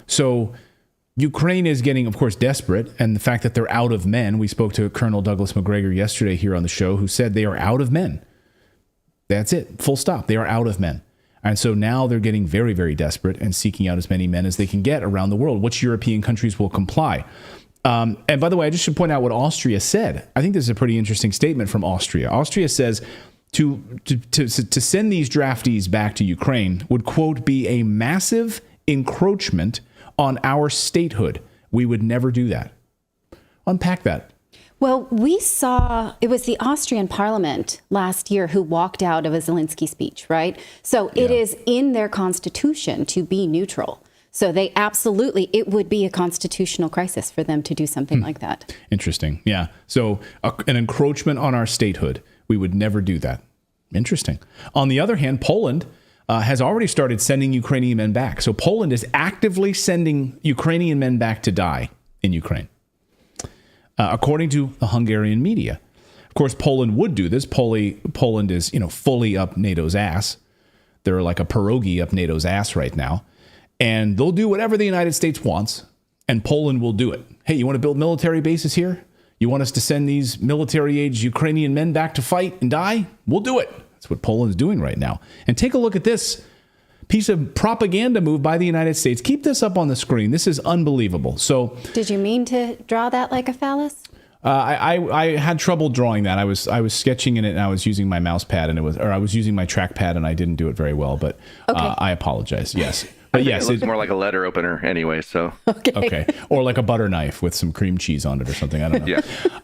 Speaker 3: So Ukraine is getting, of course, desperate. And the fact that they're out of men, we spoke to Colonel Douglas McGregor yesterday here on the show, who said they are out of men. That's it. Full stop. They are out of men. And so now they're getting very, very desperate and seeking out as many men as they can get around the world. Which European countries will comply? And by the way, I just should point out what Austria said. I think this is a pretty interesting statement from Austria. Austria says to send these draftees back to Ukraine would, quote, be a massive encroachment on our statehood. We would never do that. Unpack that.
Speaker 22: Well, we saw, it was the Austrian parliament last year who walked out of a Zelensky speech, right? So it is in their constitution to be neutral. So they absolutely, it would be a constitutional crisis for them to do something like that.
Speaker 3: Interesting. Yeah. So an encroachment on our statehood. We would never do that. Interesting. On the other hand, Poland has already started sending Ukrainian men back. So Poland is actively sending Ukrainian men back to die in Ukraine. According to the Hungarian media. Of course, Poland would do this. Poland is, fully up NATO's ass. They're like a pierogi up NATO's ass right now. And they'll do whatever the United States wants, and Poland will do it. Hey, you want to build military bases here? You want us to send these military-age Ukrainian men back to fight and die? We'll do it. That's what Poland's doing right now. And take a look at this piece of propaganda move by the United States. Keep this up on the screen. This is unbelievable. So,
Speaker 22: did you mean to draw that like a phallus?
Speaker 3: I had trouble drawing that. I was sketching in it, and I was using my mouse pad, I was using my trackpad, and I didn't do it very well. But I apologize. Yes. But yes,
Speaker 14: it looks more like a letter opener anyway. So
Speaker 3: okay, or like a butter knife with some cream cheese on it or something. I don't know.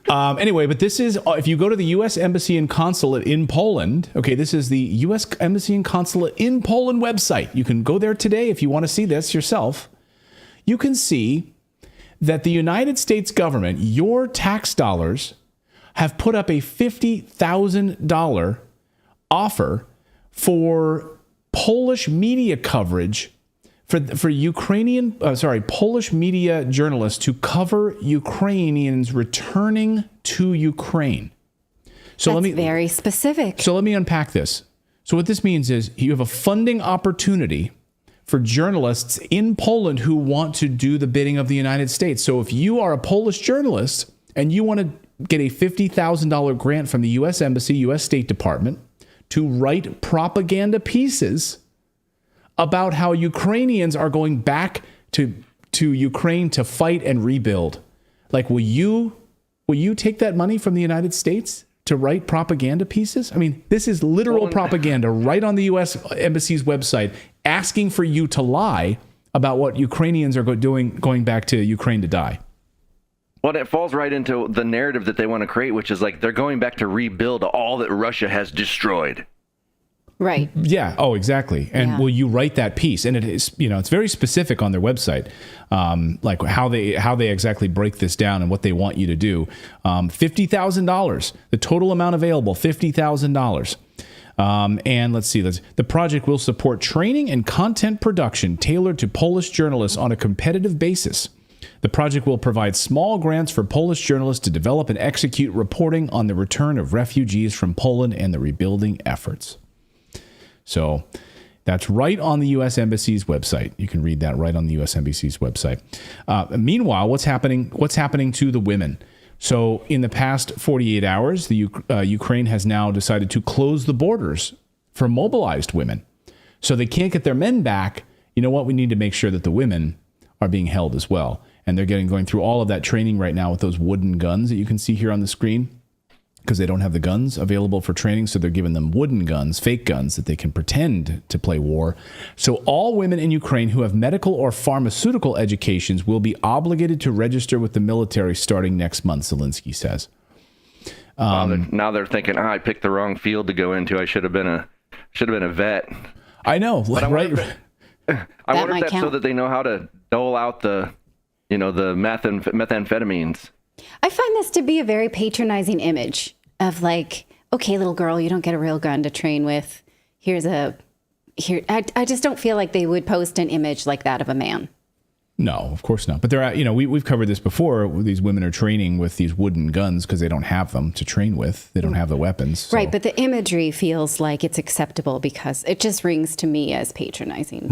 Speaker 3: Yeah. Anyway, but this is if you go to the U.S. Embassy and Consulate in Poland. Okay, this is the U.S. Embassy and Consulate in Poland website. You can go there today if you want to see this yourself. You can see that the United States government, your tax dollars, have put up a $50,000 offer for Polish media coverage. For Polish media journalists to cover Ukrainians returning to Ukraine. So
Speaker 22: That's very specific.
Speaker 3: So let me unpack this. So what this means is you have a funding opportunity for journalists in Poland who want to do the bidding of the United States. So if you are a Polish journalist and you want to get a $50,000 grant from the U.S. Embassy, U.S. State Department, to write propaganda pieces about how Ukrainians are going back to Ukraine to fight and rebuild. Like, will you take that money from the United States to write propaganda pieces? I mean, this is literal propaganda right on the U.S. Embassy's website, asking for you to lie about what Ukrainians are going back to Ukraine to die.
Speaker 5: Well, it falls right into the narrative that they want to create, which is like they're going back to rebuild all that Russia has destroyed.
Speaker 22: Right.
Speaker 3: Yeah. Oh, exactly. And will you write that piece? And it is, it's very specific on their website, like how they exactly break this down and what they want you to do. $50,000, the total amount available, $50,000. And let's see, the project will support training and content production tailored to Polish journalists on a competitive basis. The project will provide small grants for Polish journalists to develop and execute reporting on the return of refugees from Poland and the rebuilding efforts. So that's right on the U.S. Embassy's website. You can read that right on the U.S. Embassy's website. Meanwhile, what's happening to the women? So in the past 48 hours, the Ukraine has now decided to close the borders for mobilized women. So they can't get their men back. You know what? We need to make sure that the women are being held as well. And they're going through all of that training right now with those wooden guns that you can see here on the screen, because they don't have the guns available for training. So they're giving them wooden guns, fake guns that they can pretend to play war. So all women in Ukraine who have medical or pharmaceutical educations will be obligated to register with the military starting next month, Zelensky says.
Speaker 5: Now they're thinking, I picked the wrong field to go into. I should have been a vet.
Speaker 3: I know, right?
Speaker 5: I wonder if that's so that they know how to dole out the methamphetamines.
Speaker 22: I find this to be a very patronizing image of like, okay, little girl, you don't get a real gun to train with. I just don't feel like they would post an image like that of a man.
Speaker 3: No, of course not. But there are, we've covered this before. These women are training with these wooden guns because they don't have them to train with. They don't have the weapons. So.
Speaker 22: Right, but the imagery feels like it's acceptable because it just rings to me as patronizing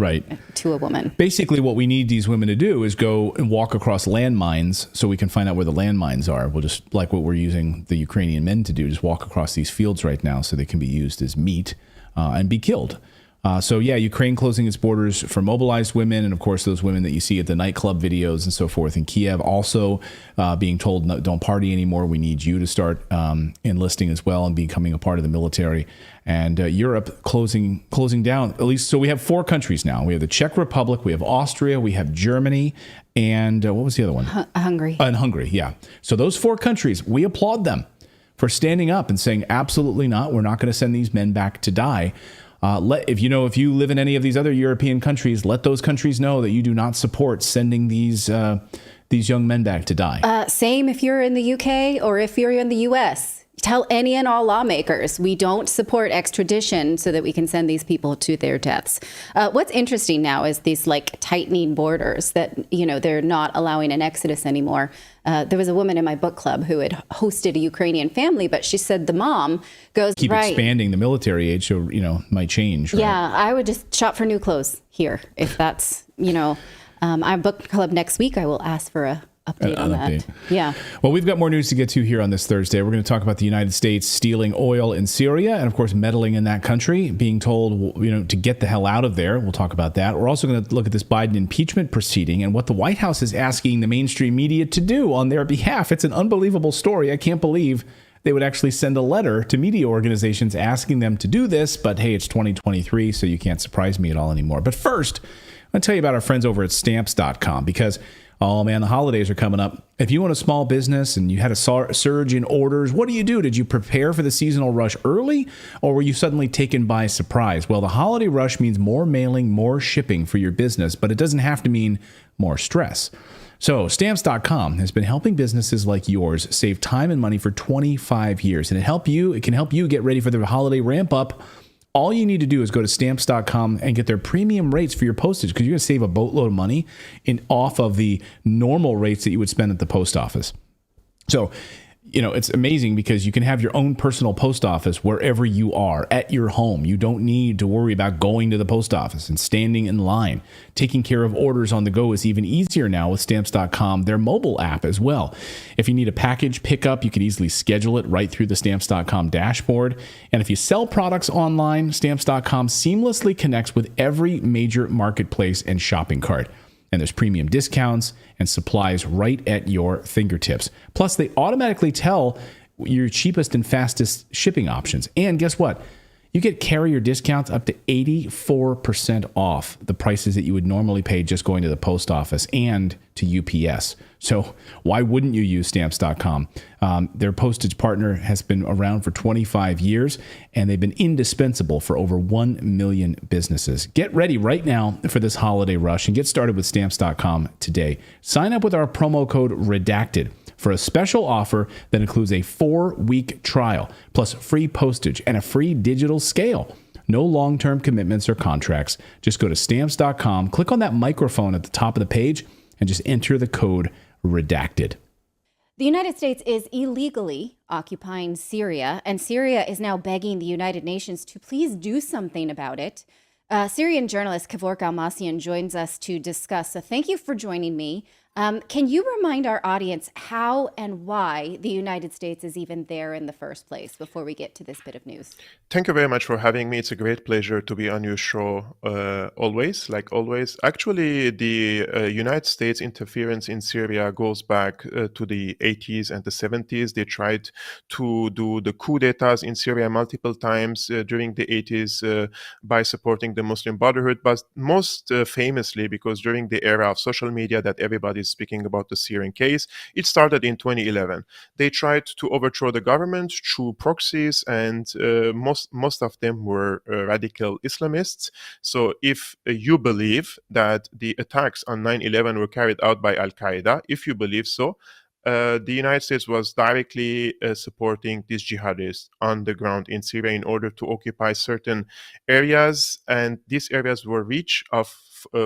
Speaker 22: to a woman.
Speaker 3: Basically, what we need these women to do is go and walk across landmines so we can find out where the landmines are. We'll just, like what we're using the Ukrainian men to do, just walk across these fields right now so they can be used as meat and be killed. Ukraine closing its borders for mobilized women, and of course those women that you see at the nightclub videos and so forth in Kiev also being told, no, don't party anymore. We need you to start enlisting as well and becoming a part of the military. And Europe closing down, at least. So we have 4 countries now. We have the Czech Republic, we have Austria, we have Germany, and what was the other one?
Speaker 22: Hungary.
Speaker 3: And Hungary, yeah. So those 4 countries, we applaud them for standing up and saying, absolutely not. We're not going to send these men back to die. If you live in any of these other European countries, let those countries know that you do not support sending these young men back to die.
Speaker 22: Same if you're in the UK or if you're in the US. Tell any and all lawmakers we don't support extradition so that we can send these people to their deaths. What's interesting now is these tightening borders that, they're not allowing an exodus anymore. There was a woman in my book club who had hosted a Ukrainian family, but she said the mom goes,
Speaker 3: keep expanding the military age, so, might change. Right?
Speaker 22: Yeah, I would just shop for new clothes here. If that's, our book club next week, I will ask for a update on that.
Speaker 3: Update.
Speaker 22: Yeah.
Speaker 3: Well, we've got more news to get to here on this Thursday. We're going to talk about the United States stealing oil in Syria and, of course, meddling in that country, being told, to get the hell out of there. We'll talk about that. We're also going to look at this Biden impeachment proceeding and what the White House is asking the mainstream media to do on their behalf. It's an unbelievable story. I can't believe they would actually send a letter to media organizations asking them to do this. But hey, it's 2023, so you can't surprise me at all anymore. But first, I'm going to tell you about our friends over at Stamps.com because oh man, the holidays are coming up. If you own a small business and you had a surge in orders, what do you do? Did you prepare for the seasonal rush early, or were you suddenly taken by surprise? Well, the holiday rush means more mailing, more shipping for your business, but it doesn't have to mean more stress. So Stamps.com has been helping businesses like yours save time and money for 25 years, and it can help you get ready for the holiday ramp up. All you need to do is go to Stamps.com and get their premium rates for your postage, because you're going to save a boatload of money off of the normal rates that you would spend at the post office. So it's amazing because you can have your own personal post office wherever you are at your home. You don't need to worry about going to the post office and standing in line. Taking care of orders on the go is even easier now with Stamps.com, their mobile app as well. If you need a package pickup, you can easily schedule it right through the Stamps.com dashboard. And if you sell products online, Stamps.com seamlessly connects with every major marketplace and shopping cart. And there's premium discounts and supplies right at your fingertips. Plus, they automatically tell your cheapest and fastest shipping options. And guess what? You get carrier discounts up to 84% off the prices that you would normally pay just going to the post office and to UPS. So why wouldn't you use Stamps.com? Their postage partner has been around for 25 years, and they've been indispensable for over 1 million businesses. Get ready right now for this holiday rush and get started with Stamps.com today. Sign up with our promo code REDACTED for a special offer that includes a 4-week trial, plus free postage and a free digital scale. No long-term commitments or contracts. Just go to Stamps.com, click on that microphone at the top of the page, and just enter the code REDACTED.
Speaker 22: The United States is illegally occupying Syria, and Syria is now begging the United Nations to please do something about it. Syrian journalist Kevork Almasian joins us to discuss. So thank you for joining me. Can you remind our audience how and why the United States is even there in the first place before we get to this bit of news?
Speaker 6: Thank you very much for having me. It's a great pleasure to be on your show always, like always. Actually, the United States interference in Syria goes back to the 80s and the 70s. They tried to do the coup d'etats in Syria multiple times during the 80s by supporting the Muslim Brotherhood, but most famously because during the era of social media that everybody speaking about the Syrian case. It started in 2011. They tried to overthrow the government through proxies, and most of them were radical Islamists. So if you believe that the attacks on 9/11 were carried out by Al-Qaeda, if you believe so, the United States was directly supporting these jihadists on the ground in Syria in order to occupy certain areas, and these areas were rich of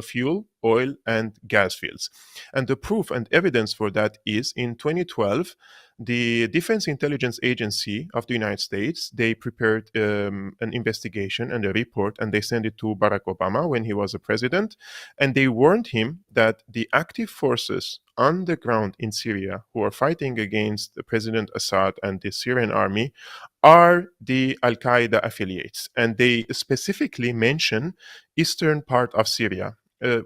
Speaker 6: fuel, oil, and gas fields. And the proof and evidence for that is in 2012, the Defense Intelligence Agency of the United States, they prepared an investigation and a report, and they sent it to Barack Obama when he was a president, and they warned him that the active forces on the ground in Syria who are fighting against President Assad and the Syrian army are the Al-Qaeda affiliates. And they specifically mention eastern part of Syria,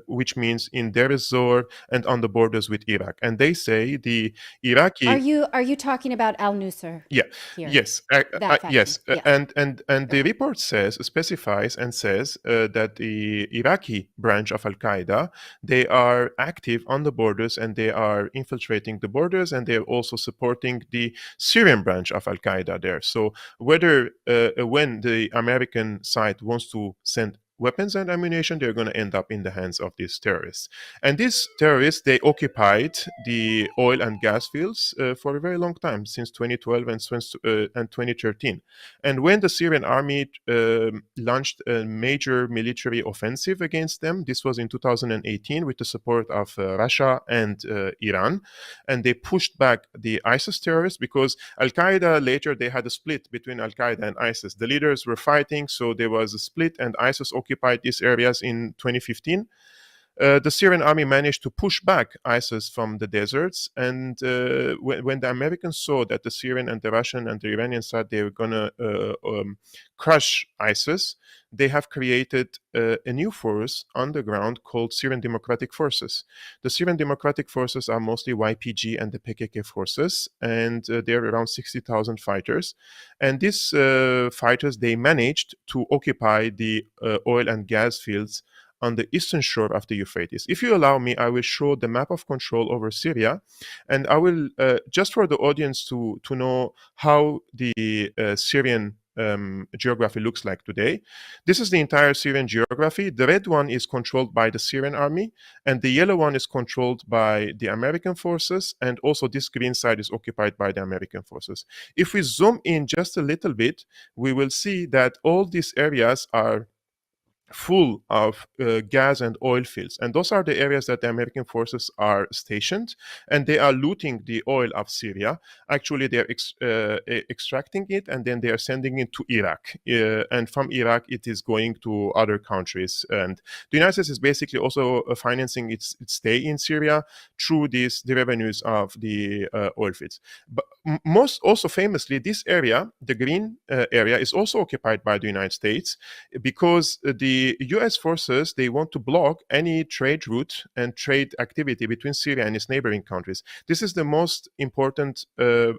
Speaker 6: which means in Deir ez-Zor and on the borders with Iraq. And they say the Iraqi...
Speaker 22: Are you talking about al-Nusra?
Speaker 6: Yeah.
Speaker 22: Here?
Speaker 6: Yes. Yes. Yeah. And the report specifies and says that the Iraqi branch of Al-Qaeda, they are active on the borders and they are infiltrating the borders, and they're also supporting the Syrian branch of Al-Qaeda there. So whether when the American side wants to send weapons and ammunition, they're going to end up in the hands of these terrorists. And these terrorists, they occupied the oil and gas fields for a very long time, since 2012 and 2013. And when the Syrian army launched a major military offensive against them, this was in 2018 with the support of Russia and Iran, and they pushed back the ISIS terrorists because Al-Qaeda later, they had a split between Al-Qaeda and ISIS. The leaders were fighting, so there was a split, and ISIS occupied these areas in 2015. The Syrian army managed to push back ISIS from the deserts, and when the Americans saw that the Syrian and the Russian and the Iranian side, they were going to crush ISIS, they have created a new force on the ground called Syrian Democratic Forces. The Syrian Democratic Forces are mostly YPG and the PKK forces, and they're around 60,000 fighters. And these fighters, they managed to occupy the oil and gas fields on the eastern shore of the Euphrates. If you allow me, I will show the map of control over Syria, and I will, just for the audience to know how the Syrian geography looks like today. This is the entire Syrian geography. The red one is controlled by the Syrian army, and the yellow one is controlled by the American forces, and also this green side is occupied by the American forces. If we zoom in just a little bit, we will see that all these areas are full of gas and oil fields. And those are the areas that the American forces are stationed, and they are looting the oil of Syria. Actually, they're extracting it, and then they are sending it to Iraq. And from Iraq, it is going to other countries. And the United States is basically also financing its stay in Syria through the revenues of the oil fields. But most also famously, this area, the green area, is also occupied by the United States because the US forces, they want to block any trade route and trade activity between Syria and its neighboring countries. This is the most important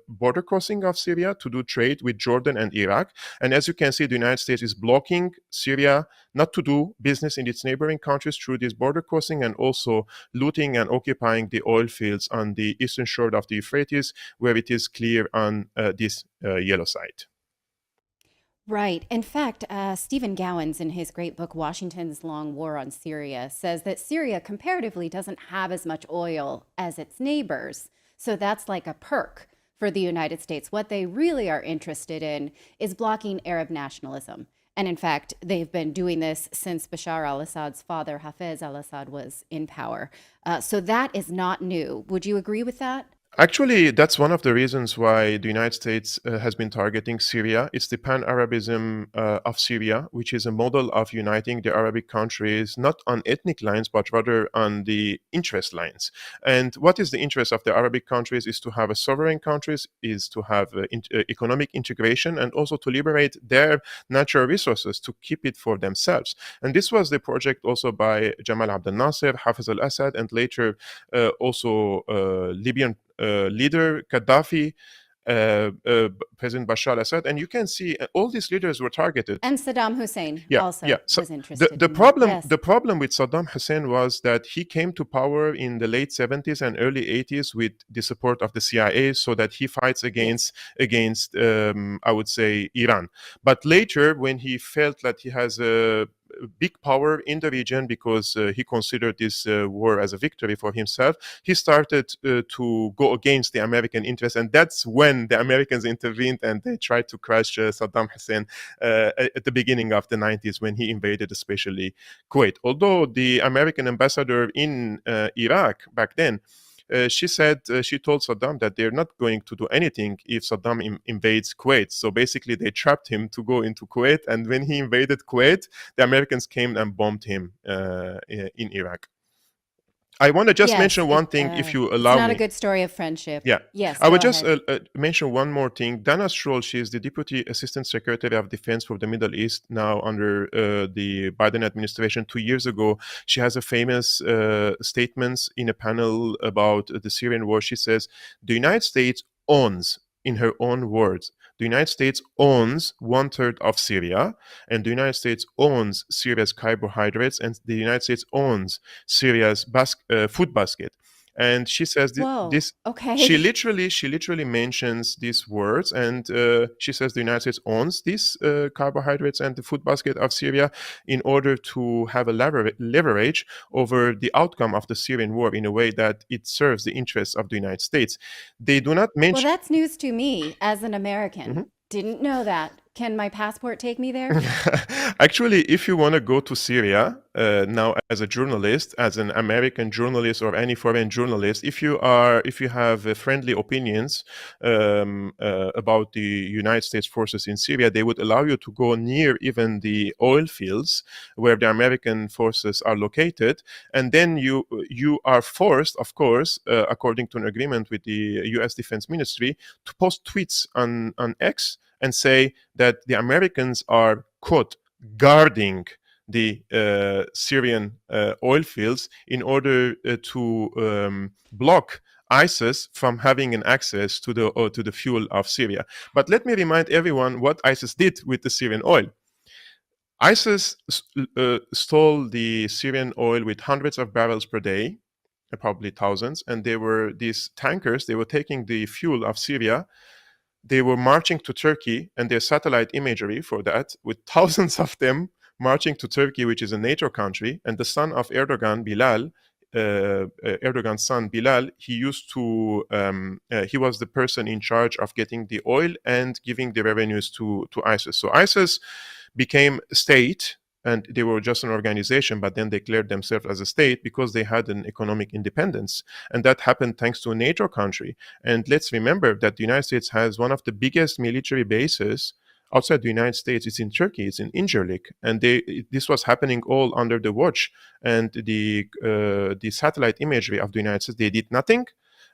Speaker 6: border crossing of Syria to do trade with Jordan and Iraq. And as you can see, the United States is blocking Syria not to do business in its neighboring countries through this border crossing, and also looting and occupying the oil fields on the eastern shore of the Euphrates, where it is clear on this yellow side.
Speaker 22: Right. In fact, Stephen Gowans, in his great book, Washington's Long War on Syria, says that Syria comparatively doesn't have as much oil as its neighbors. So that's like a perk for the United States. What they really are interested in is blocking Arab nationalism. And in fact, they've been doing this since Bashar al-Assad's father, Hafez al-Assad, was in power. So that is not new. Would you agree with that?
Speaker 6: Actually, that's one of the reasons why the United States has been targeting Syria. It's the pan-Arabism of Syria, which is a model of uniting the Arabic countries, not on ethnic lines, but rather on the interest lines. And what is the interest of the Arabic countries is to have a sovereign countries, is to have economic integration, and also to liberate their natural resources to keep it for themselves. And this was the project also by Jamal Abdel Nasser, Hafez al-Assad, and later also Libyan leader Gaddafi, President Bashar al-Assad, and you can see all these leaders were targeted.
Speaker 22: And Saddam Hussein also
Speaker 6: So
Speaker 22: was interested.
Speaker 6: the problem with Saddam Hussein was that he came to power in the late 70s and early 80s with the support of the CIA, so that he fights against I would say Iran. But later, when he felt that he has a big power in the region, because he considered this war as a victory for himself, he started to go against the American interest, and that's when the Americans intervened and they tried to crush Saddam Hussein at the beginning of the 90s, when he invaded especially Kuwait. Although the American ambassador in Iraq back then, she told Saddam that they're not going to do anything if Saddam invades Kuwait. So basically, they trapped him to go into Kuwait. And when he invaded Kuwait, the Americans came and bombed him in Iraq. I want to just mention one thing, if you allow me.
Speaker 22: It's not a good story of friendship.
Speaker 6: Yeah.
Speaker 22: Yes.
Speaker 6: I would just mention one more thing. Dana Stroll, she is the Deputy Assistant Secretary of Defense for the Middle East now under the Biden administration. 2 years ago, she has a famous statements in a panel about the Syrian war. She says, the United States owns, in her own words, the United States owns 1/3 of Syria, and the United States owns Syria's carbohydrates, and the United States owns Syria's food basket. And she says this.
Speaker 22: Okay.
Speaker 6: She literally mentions these words, and she says the United States owns these carbohydrates and the food basket of Syria in order to have a leverage over the outcome of the Syrian war in a way that it serves the interests of the United States. They do not mention.
Speaker 22: Well, that's news to me as an American. Didn't know that. Can my passport take me there?
Speaker 6: Actually, if you want to go to Syria now as a journalist, as an American journalist or any foreign journalist, if you have friendly opinions about the United States forces in Syria, they would allow you to go near even the oil fields where the American forces are located, and then you are forced, of course, according to an agreement with the U.S. Defense Ministry, to post tweets on X and say that the Americans are, quote, guarding the Syrian oil fields in order to block ISIS from having an access to the fuel of Syria. But let me remind everyone what ISIS did with the Syrian oil. ISIS stole the Syrian oil with hundreds of barrels per day, probably thousands, and they were these tankers, they were taking the fuel of Syria. They were marching to Turkey, and their satellite imagery for that, with thousands of them marching to Turkey, which is a NATO country. And the son of Erdogan, Bilal, Erdogan's son, Bilal, he used to, he was the person in charge of getting the oil and giving the revenues to ISIS. So ISIS became a state and they were just an organization, but then they declared themselves as a state because they had an economic independence. And that happened thanks to a NATO country. And let's remember that the United States has one of the biggest military bases outside the United States. It's in Turkey, it's in Incirlik, and this was happening all under the watch and the satellite imagery of the United States. They did nothing.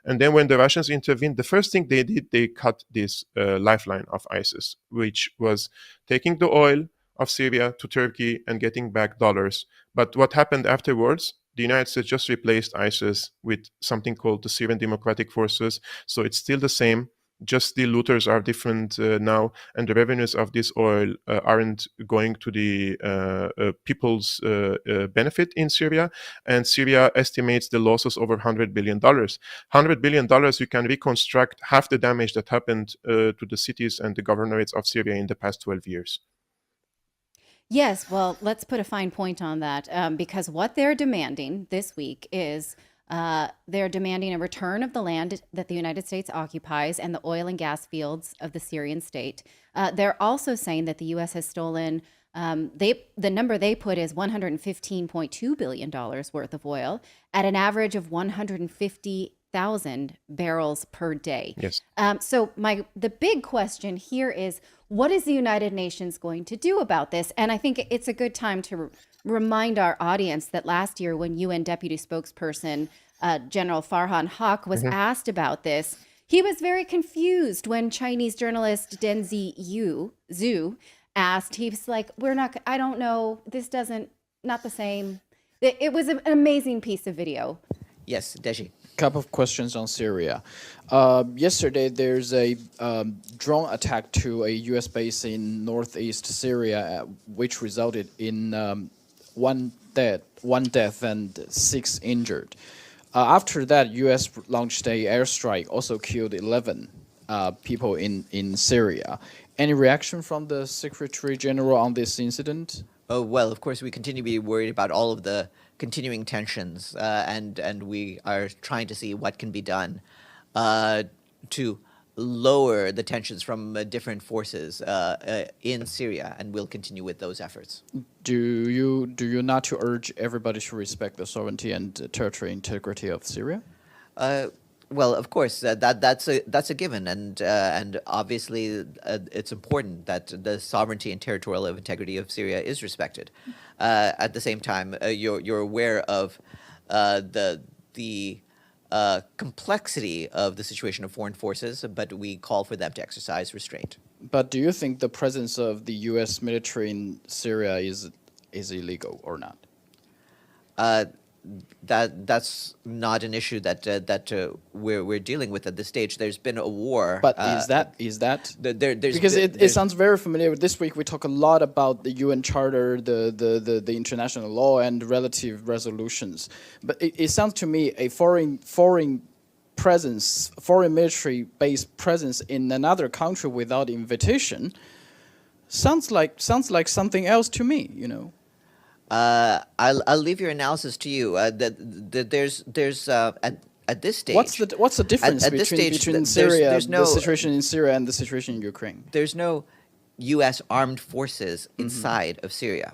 Speaker 6: And then when the Russians intervened, the first thing they did, they cut this lifeline of ISIS, which was taking the oil of Syria to Turkey and getting back dollars. But what happened afterwards? The United States just replaced ISIS with something called the Syrian Democratic Forces. So it's still the same. Just the looters are different now, and the revenues of this oil aren't going to the people's benefit in Syria. And Syria estimates the losses over $100 billion. $100 billion, you can reconstruct half the damage that happened to the cities and the governorates of Syria in the past 12 years.
Speaker 22: Yes, well, let's put a fine point on that, because what they're demanding this week is they're demanding a return of the land that the United States occupies and the oil and gas fields of the Syrian state. They're also saying that the U.S. has stolen, the number they put is $115.2 billion worth of oil at an average of 150,000 barrels per day.
Speaker 6: Yes.
Speaker 22: So the big question here is, what is the United Nations going to do about this? And I think it's a good time to remind our audience that last year when UN Deputy Spokesperson General Farhan Haq was asked about this, he was very confused when Chinese journalist Deng Zhu asked. He was like, I don't know, not the same. It was an amazing piece of video.
Speaker 7: Yes, Deji.
Speaker 8: Couple of questions on Syria. Yesterday, there's a drone attack to a U.S. base in northeast Syria, which resulted in one death and 6 injured. After that, U.S. launched a airstrike, also killed 11 people in Syria. Any reaction from the Secretary General on this incident?
Speaker 7: Oh, well, of course, we continue to be worried about all of the continuing tensions, and we are trying to see what can be done to lower the tensions from different forces in Syria, and we'll continue with those efforts.
Speaker 8: Do you not to urge everybody to respect the sovereignty and territorial integrity of Syria?
Speaker 7: Well, of course, that's a given, and obviously it's important that the sovereignty and territorial integrity of Syria is respected. At the same time, you're aware of the complexity of the situation of foreign forces, but we call for them to exercise restraint.
Speaker 8: But do you think the presence of the U.S. military in Syria is illegal or not?
Speaker 7: That's not an issue that we're dealing with at this stage. There's been a war.
Speaker 8: But is that because it sounds very familiar. This week we talk a lot about the UN Charter, the international law, and relative resolutions. But it sounds to me a foreign presence, foreign military-based presence in another country without invitation sounds like something else to me. You know.
Speaker 7: I'll leave your analysis to you. There's at this stage.
Speaker 8: What's the difference between Syria, the situation in Syria, and the situation in Ukraine?
Speaker 7: There's no U.S. armed forces inside of Syria,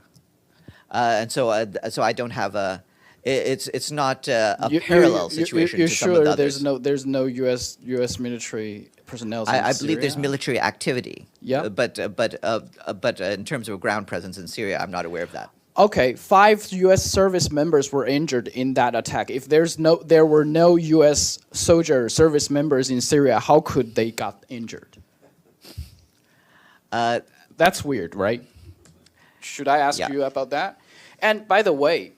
Speaker 7: and so I don't have a. It's not a parallel situation.
Speaker 8: You're
Speaker 7: to some of the
Speaker 8: sure
Speaker 7: others.
Speaker 8: there's no U.S. military personnel?
Speaker 7: I believe there's military activity.
Speaker 8: Yeah.
Speaker 7: But in terms of a ground presence in Syria, I'm not aware of that.
Speaker 8: Okay, 5 U.S. service members were injured in that attack. If there were no U.S. service members in Syria, how could they got injured? That's weird, right? Should I ask you about that? And by the way,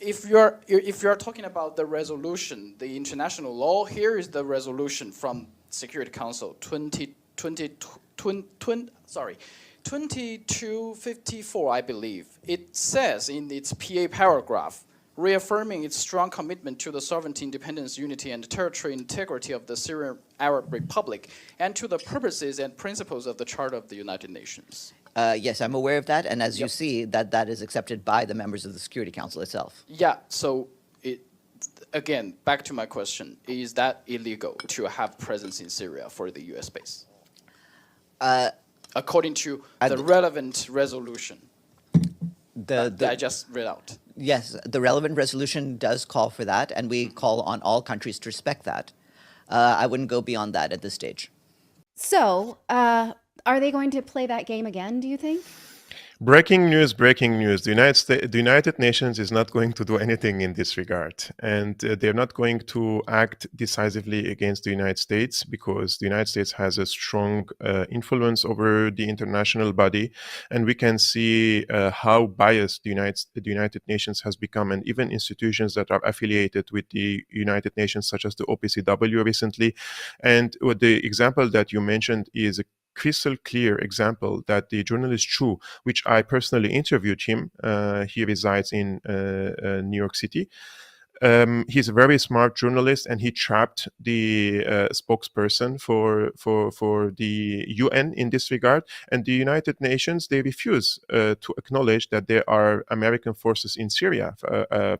Speaker 8: if you're talking about the resolution, the international law, here is the resolution from Security Council 2254, I believe. It says in its PA paragraph, reaffirming its strong commitment to the sovereignty, independence, unity, and territorial integrity of the Syrian Arab Republic, and to the purposes and principles of the Charter of the United Nations.
Speaker 7: Yes, I'm aware of that, and as you see, that is accepted by the members of the Security Council itself.
Speaker 8: Yeah, so again, back to my question, is that illegal to have presence in Syria for the U.S. base? According to the relevant resolution.
Speaker 7: that
Speaker 8: I just read out.
Speaker 7: Yes, the relevant resolution does call for that, and we call on all countries to respect that. I wouldn't go beyond that at this stage.
Speaker 22: So, are they going to play that game again, do you think?
Speaker 6: Breaking news, breaking news. The United Nations is not going to do anything in this regard. And they're not going to act decisively against the United States because the United States has a strong influence over the international body. And we can see how biased the United Nations has become, and even institutions that are affiliated with the United Nations, such as the OPCW recently. And the example that you mentioned is a crystal clear example that the journalist Chu, which I personally interviewed him, he resides in New York City. He's a very smart journalist, and he trapped the spokesperson for the UN in this regard. And the United Nations, they refuse to acknowledge that there are American forces in Syria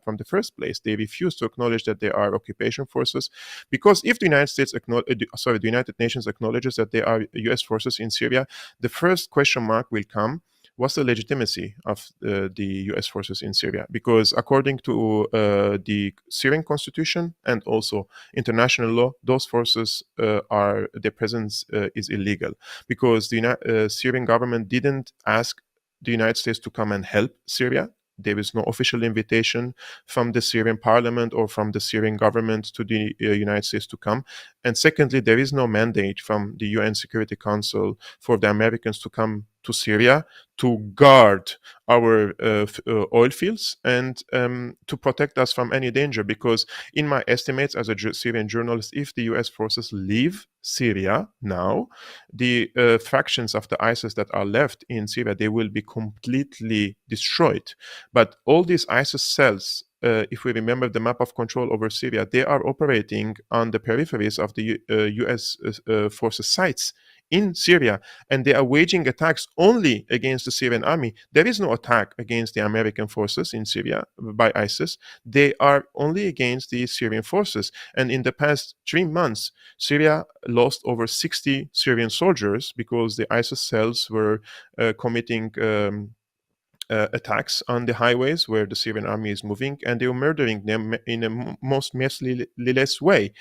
Speaker 6: from the first place. They refuse to acknowledge that there are occupation forces, because if the United Nations acknowledges that there are US forces in Syria, the first question mark will come: what's the legitimacy of the US forces in Syria? Because according to the Syrian constitution and also international law, those forces their presence is illegal, because the Syrian government didn't ask the United States to come and help Syria. There is no official invitation from the Syrian parliament or from the Syrian government to the United States to come. And secondly, there is no mandate from the UN Security Council for the Americans to come to Syria to guard our oil fields and to protect us from any danger. Because in my estimates as a Syrian journalist, if the US forces leave Syria now, the fractions of the ISIS that are left in Syria, they will be completely destroyed. But all these ISIS cells, if we remember the map of control over Syria, they are operating on the peripheries of the US forces sites in Syria, and they are waging attacks only against the Syrian army. There is no attack against the American forces in Syria by ISIS. They are only against the Syrian forces. And in the past 3 months, Syria lost over 60 Syrian soldiers because the ISIS cells were committing attacks on the highways where the Syrian army is moving, and they were murdering them in a most merciless way.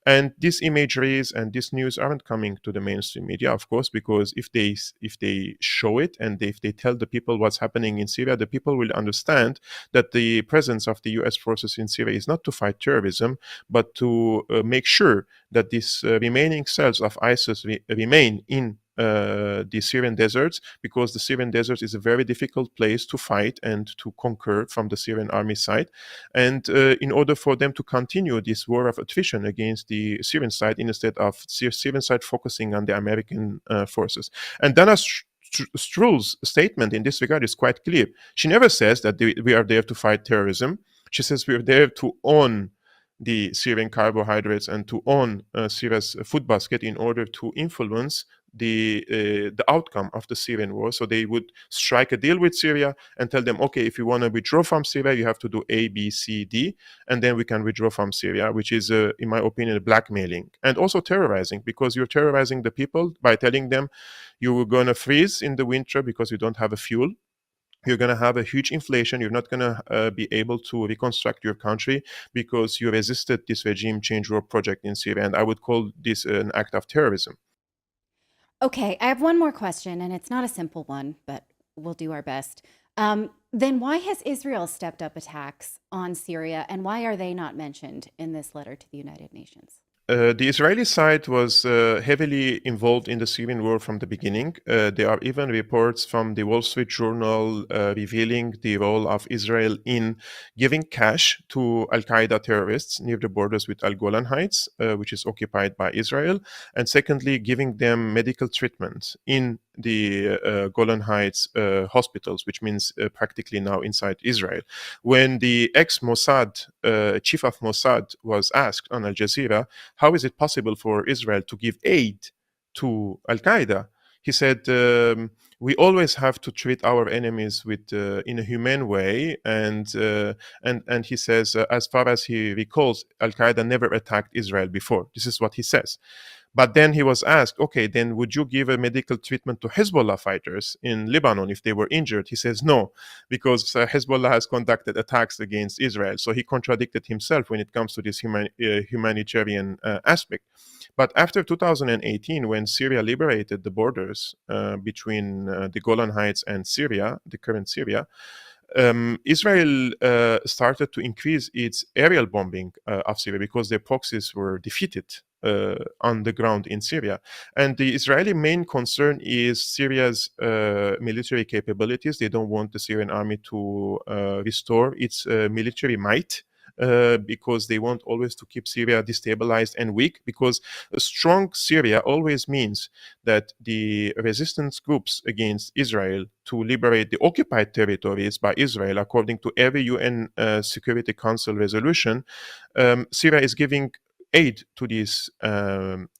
Speaker 6: And these imageries and this news aren't coming to the mainstream media, of course, because if they show it and if they tell the people what's happening in Syria, the people will understand that the presence of the US forces in Syria is not to fight terrorism, but to make sure that these remaining cells of ISIS remain in the Syrian deserts, because the Syrian desert is a very difficult place to fight and to conquer from the Syrian army side. And in order for them to continue this war of attrition against the Syrian side, instead of Syrian side focusing on the American forces. And Dana Struhl's statement in this regard is quite clear. She never says that we are there to fight terrorism. She says we are there to own the Syrian carbohydrates and to own Syria's food basket in order to influence the outcome of the Syrian war. So they would strike a deal with Syria and tell them, okay, if you want to withdraw from Syria, you have to do A, B, C, D, and then we can withdraw from Syria, which is, in my opinion, blackmailing and also terrorizing, because you're terrorizing the people by telling them you're going to freeze in the winter because you don't have a fuel. You're going to have a huge inflation. You're not going to be able to reconstruct your country because you resisted this regime change war project in Syria. And I would call this an act of terrorism.
Speaker 22: Okay, I have one more question, and it's not a simple one, but we'll do our best. Then why has Israel stepped up attacks on Syria, and why are they not mentioned in this letter to the United Nations?
Speaker 6: The Israeli side was heavily involved in the Syrian war from the beginning. There are even reports from the Wall Street Journal revealing the role of Israel in giving cash to Al-Qaeda terrorists near the borders with Al-Golan Heights, which is occupied by Israel, and secondly, giving them medical treatment in the Golan Heights hospitals, which means practically now inside Israel. When the ex-Mossad chief of Mossad was asked on Al Jazeera, how is it possible for Israel to give aid to Al-Qaeda? He said, we always have to treat our enemies with in a humane way. And he says, as far as he recalls, Al-Qaeda never attacked Israel before. This is what he says. But then he was asked, okay, then would you give a medical treatment to Hezbollah fighters in Lebanon if they were injured? He says no, because Hezbollah has conducted attacks against Israel. So he contradicted himself when it comes to this humanitarian aspect. But after 2018, when Syria liberated the borders between the Golan Heights and Syria, the current Syria, Israel started to increase its aerial bombing of Syria because their proxies were defeated on the ground in Syria. And the Israeli main concern is Syria's military capabilities. They don't want the Syrian army to restore its military might. Because they want always to keep Syria destabilized and weak, because a strong Syria always means that the resistance groups against Israel to liberate the occupied territories by Israel, according to every UN Security Council resolution, Syria is giving aid to these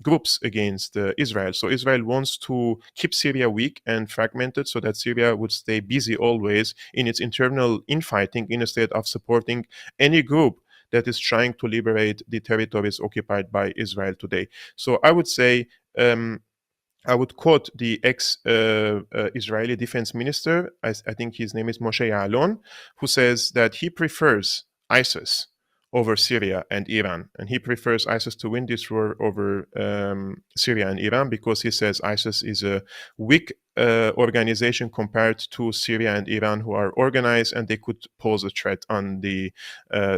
Speaker 6: groups against Israel. So Israel wants to keep Syria weak and fragmented so that Syria would stay busy always in its internal infighting instead of supporting any group that is trying to liberate the territories occupied by Israel today. So I would say, I would quote the ex-Israeli defense minister, I think his name is Moshe Ya'alon, who says that he prefers ISIS over Syria and Iran. And he prefers ISIS to win this war over Syria and Iran because he says ISIS is a weak organization compared to Syria and Iran, who are organized and they could pose a threat on the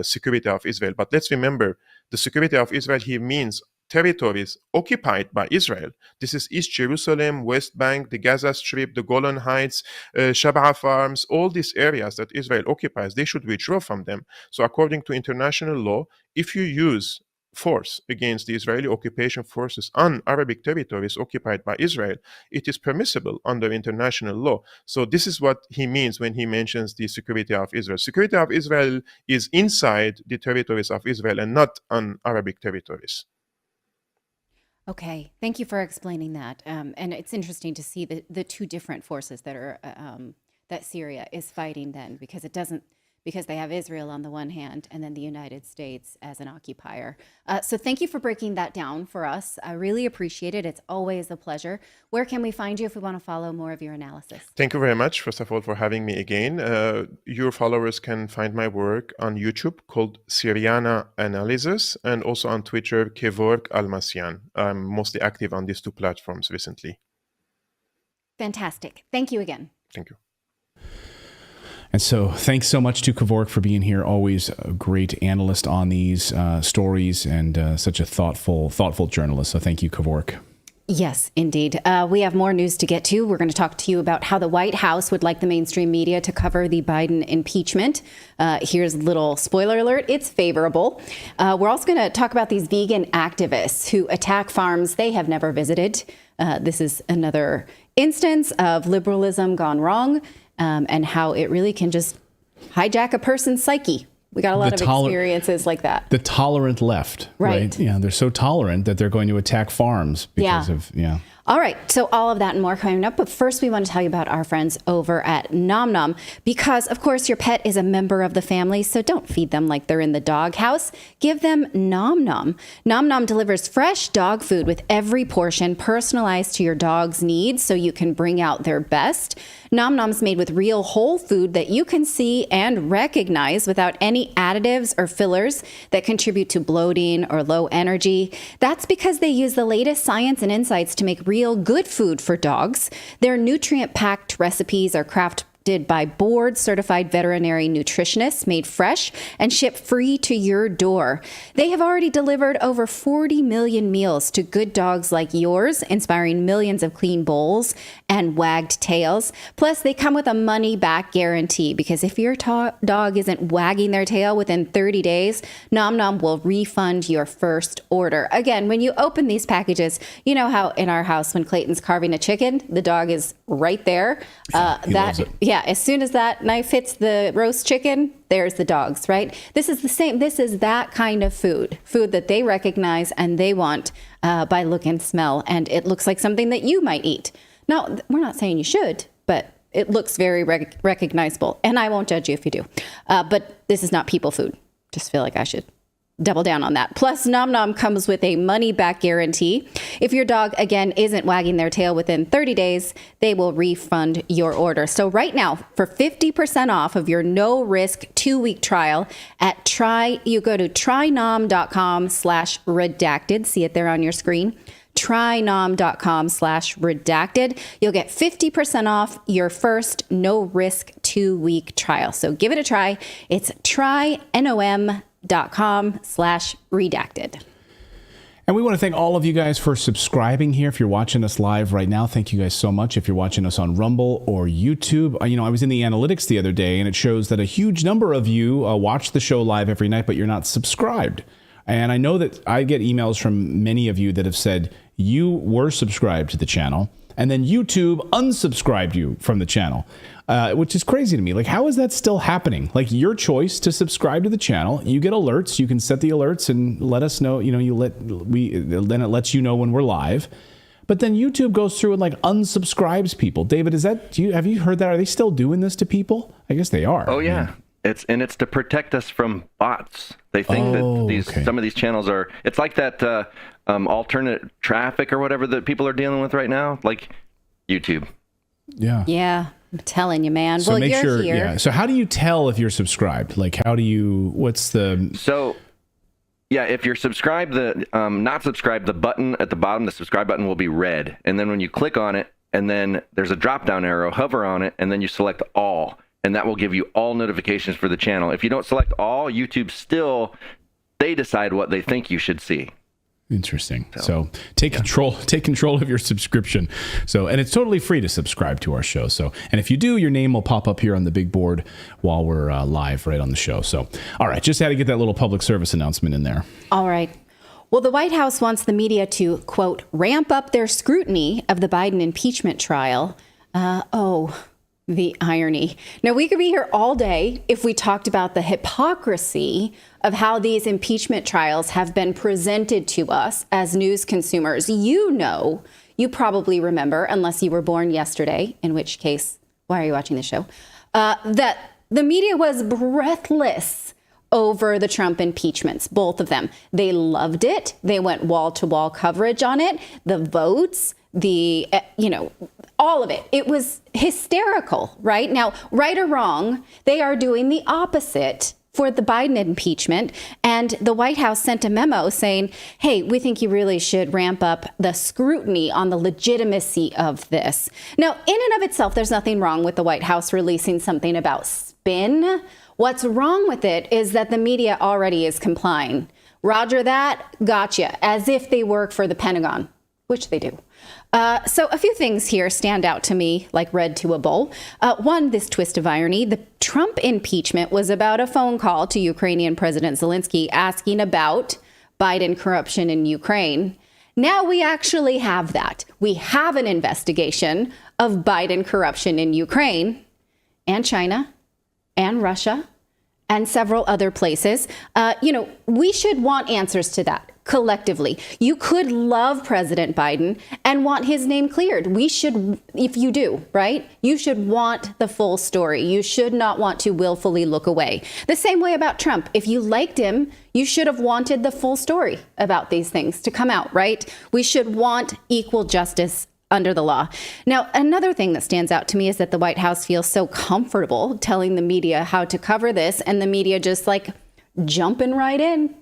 Speaker 6: security of Israel. But let's remember, the security of Israel here means territories occupied by Israel. This is East Jerusalem, West Bank, the Gaza Strip, the Golan Heights, Shab'a Farms, all these areas that Israel occupies, they should withdraw from them. So according to international law, if you use force against the Israeli occupation forces on Arabic territories occupied by Israel, it is permissible under international law. So this is what he means when he mentions the security of Israel. Security of Israel is inside the territories of Israel and not on Arabic territories.
Speaker 22: Okay, thank you for explaining that. And it's interesting to see the two different forces that are that Syria is fighting then, because they have Israel on the one hand and then the United States as an occupier. So thank you for breaking that down for us. I really appreciate it. It's always a pleasure. Where can we find you if we want to follow more of your analysis?
Speaker 6: Thank you very much, first of all, for having me again. Your followers can find my work on YouTube called Syriana Analysis, and also on Twitter, Kevork Almasyan. I'm mostly active on these two platforms recently.
Speaker 22: Fantastic. Thank you again.
Speaker 6: Thank you.
Speaker 3: And so thanks so much to Kevork for being here. Always a great analyst on these stories and such a thoughtful journalist. So thank you, Kevork.
Speaker 22: Yes, indeed. We have more news to get to. We're going to talk to you about how the White House would like the mainstream media to cover the Biden impeachment. Here's a little spoiler alert. It's favorable. We're also going to talk about these vegan activists who attack farms they have never visited. This is another instance of liberalism gone wrong. And how it really can just hijack a person's psyche. We got a lot of experiences like that.
Speaker 3: The tolerant left, right? Yeah, they're so tolerant that they're going to attack farms because of.
Speaker 22: All right, so all of that and more coming up. But first, we want to tell you about our friends over at Nom Nom, because, of course, your pet is a member of the family, so don't feed them like they're in the doghouse. Give them Nom Nom. Nom Nom delivers fresh dog food with every portion personalized to your dog's needs so you can bring out their best. Nom Nom's made with real whole food that you can see and recognize without any additives or fillers that contribute to bloating or low energy. That's because they use the latest science and insights to make real good food for dogs. Their nutrient-packed recipes are crafted by board-certified veterinary nutritionists, made fresh and shipped free to your door. They have already delivered over 40 million meals to good dogs like yours, inspiring millions of clean bowls and wagged tails. Plus, they come with a money-back guarantee, because if your dog isn't wagging their tail within 30 days, Nom Nom will refund your first order. Again, when you open these packages, you know how in our house when Clayton's carving a chicken, the dog is right there.
Speaker 3: He loves it.
Speaker 22: Yeah, as soon as that knife hits the roast chicken, there's the dogs, right? This is the same. This is that kind of food that they recognize and they want by look and smell. And it looks like something that you might eat. Now, we're not saying you should, but it looks very recognizable. And I won't judge you if you do. But this is not people food. Just feel like I should double down on that. Plus, Nom Nom comes with a money-back guarantee. If your dog, again, isn't wagging their tail within 30 days, they will refund your order. So right now, for 50% off of your no-risk 2-week trial you go to trynom.com/redacted. See it there on your screen. trynom.com/redacted. You'll get 50% off your first no-risk 2-week trial. So give it a try. It's trynom.com/redacted.
Speaker 3: And we want to thank all of you guys for subscribing here. If you're watching us live right now, thank you guys so much. If you're watching us on Rumble or YouTube, I was in the analytics the other day, and it shows that a huge number of you watch the show live every night, but you're not subscribed. And I know that I get emails from many of you that have said you were subscribed to the channel, and then YouTube unsubscribed you from the channel, which is crazy to me. Like, how is that still happening? Like, your choice to subscribe to the channel, you get alerts, you can set the alerts and let us know, then it lets you know when we're live. But then YouTube goes through and like unsubscribes people. David, have you heard that? Are they still doing this to people? I guess they are.
Speaker 5: Oh yeah. It's to protect us from bots. They think that some of these channels are. It's like that alternate traffic or whatever that people are dealing with right now, like YouTube.
Speaker 3: Yeah.
Speaker 22: Yeah, I'm telling you, man.
Speaker 3: So
Speaker 22: well,
Speaker 3: make
Speaker 22: you're
Speaker 3: sure.
Speaker 22: here.
Speaker 3: Yeah. So how do you tell if you're subscribed? Like, what's the?
Speaker 5: So, yeah, if you're subscribed, not subscribed, the button at the bottom, the subscribe button will be red, and then when you click on it, and then there's a drop down arrow, hover on it, and then you select all. And that will give you all notifications for the channel. If you don't select all, YouTube they decide what they think you should see.
Speaker 3: Interesting. So take control of your subscription. And it's totally free to subscribe to our show. And if you do, your name will pop up here on the big board while we're live right on the show. So, all right, just had to get that little public service announcement in there.
Speaker 22: All right. Well, the White House wants the media to, quote, ramp up their scrutiny of the Biden impeachment trial. The irony. Now, we could be here all day if we talked about the hypocrisy of how these impeachment trials have been presented to us as news consumers. You probably remember, unless you were born yesterday, in which case, why are you watching the show? That the media was breathless over the Trump impeachments, both of them. They loved it. They went wall-to-wall coverage on it. The votes, all of it. It was hysterical, right? Now, right or wrong, they are doing the opposite for the Biden impeachment. And the White House sent a memo saying, hey, we think you really should ramp up the scrutiny on the legitimacy of this. Now, in and of itself, there's nothing wrong with the White House releasing something about spin. What's wrong with it is that the media already is complying. Roger that, gotcha, as if they work for the Pentagon, which they do. So a few things here stand out to me, like red to a bowl. One, this twist of irony. The Trump impeachment was about a phone call to Ukrainian President Zelensky asking about Biden corruption in Ukraine. Now we actually have that. We have an investigation of Biden corruption in Ukraine and China and Russia and several other places. We should want answers to that. Collectively, you could love President Biden and want his name cleared. We should, if you do, right? You should want the full story. You should not want to willfully look away. The same way about Trump. If you liked him, you should have wanted the full story about these things to come out, right? We should want equal justice under the law. Now, another thing that stands out to me is that the White House feels so comfortable telling the media how to cover this, and the media just like jumping right in,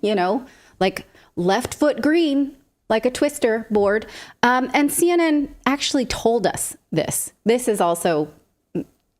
Speaker 22: like left foot green, like a twister board. And CNN actually told us this. This is also,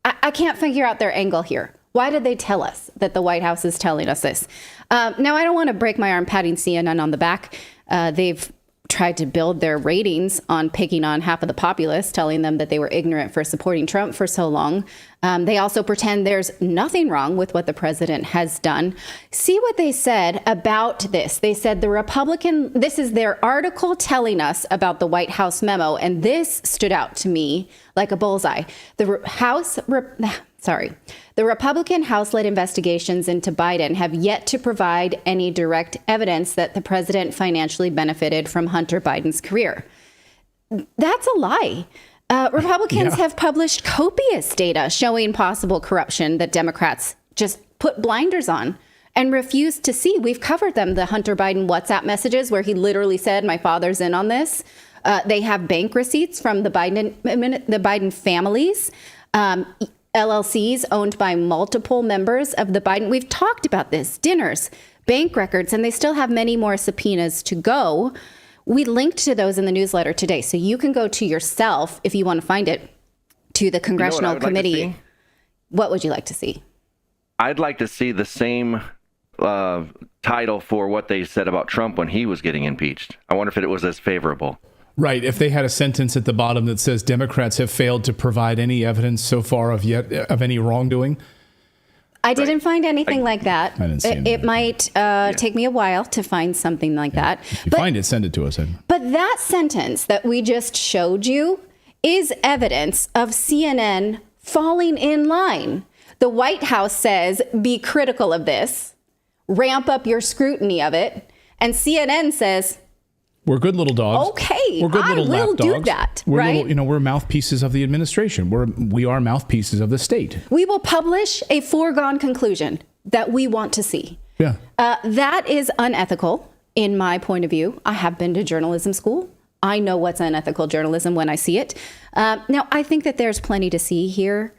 Speaker 22: I can't figure out their angle here. Why did they tell us that the White House is telling us this? Now, I don't want to break my arm patting CNN on the back. They've tried to build their ratings on picking on half of the populace, telling them that they were ignorant for supporting Trump for so long. They also pretend there's nothing wrong with what the president has done. See what they said about this. They said this is their article telling us about the White House memo, and this stood out to me like a bullseye. The Republican House-led investigations into Biden have yet to provide any direct evidence that the president financially benefited from Hunter Biden's career. That's a lie. Republicans have published copious data showing possible corruption that Democrats just put blinders on. and refused to see. We've covered them. The Hunter Biden WhatsApp messages where he literally said, my father's in on this. They have bank receipts from the Biden families, LLCs owned by multiple members of the Biden. We've talked about this, dinners, bank records, and they still have many more subpoenas to go. We linked to those in the newsletter today, so you can go to yourself if you want to find it, to the Congressional Committee. What would you like to see?
Speaker 5: I'd like to see the same title for what they said about Trump when he was getting impeached. I wonder if it was as favorable.
Speaker 3: Right. If they had a sentence at the bottom that says Democrats have failed to provide any evidence so far of any wrongdoing.
Speaker 22: I didn't find anything like that.
Speaker 3: I didn't see
Speaker 22: it might take me a while to find something like that.
Speaker 3: If you find it, send it to us.
Speaker 22: But that sentence that we just showed you is evidence of CNN falling in line. The White House says, be critical of this, ramp up your scrutiny of it. And CNN says,
Speaker 3: we're good little dogs.
Speaker 22: Okay,
Speaker 3: we're good
Speaker 22: I
Speaker 3: little
Speaker 22: will
Speaker 3: lap
Speaker 22: do
Speaker 3: dogs.
Speaker 22: that,
Speaker 3: We're
Speaker 22: right?
Speaker 3: we're mouthpieces of the administration. We are mouthpieces of the state.
Speaker 22: We will publish a foregone conclusion that we want to see.
Speaker 3: Yeah.
Speaker 22: That is unethical in my point of view. I have been to journalism school. I know what's unethical journalism when I see it. Now, I think that there's plenty to see here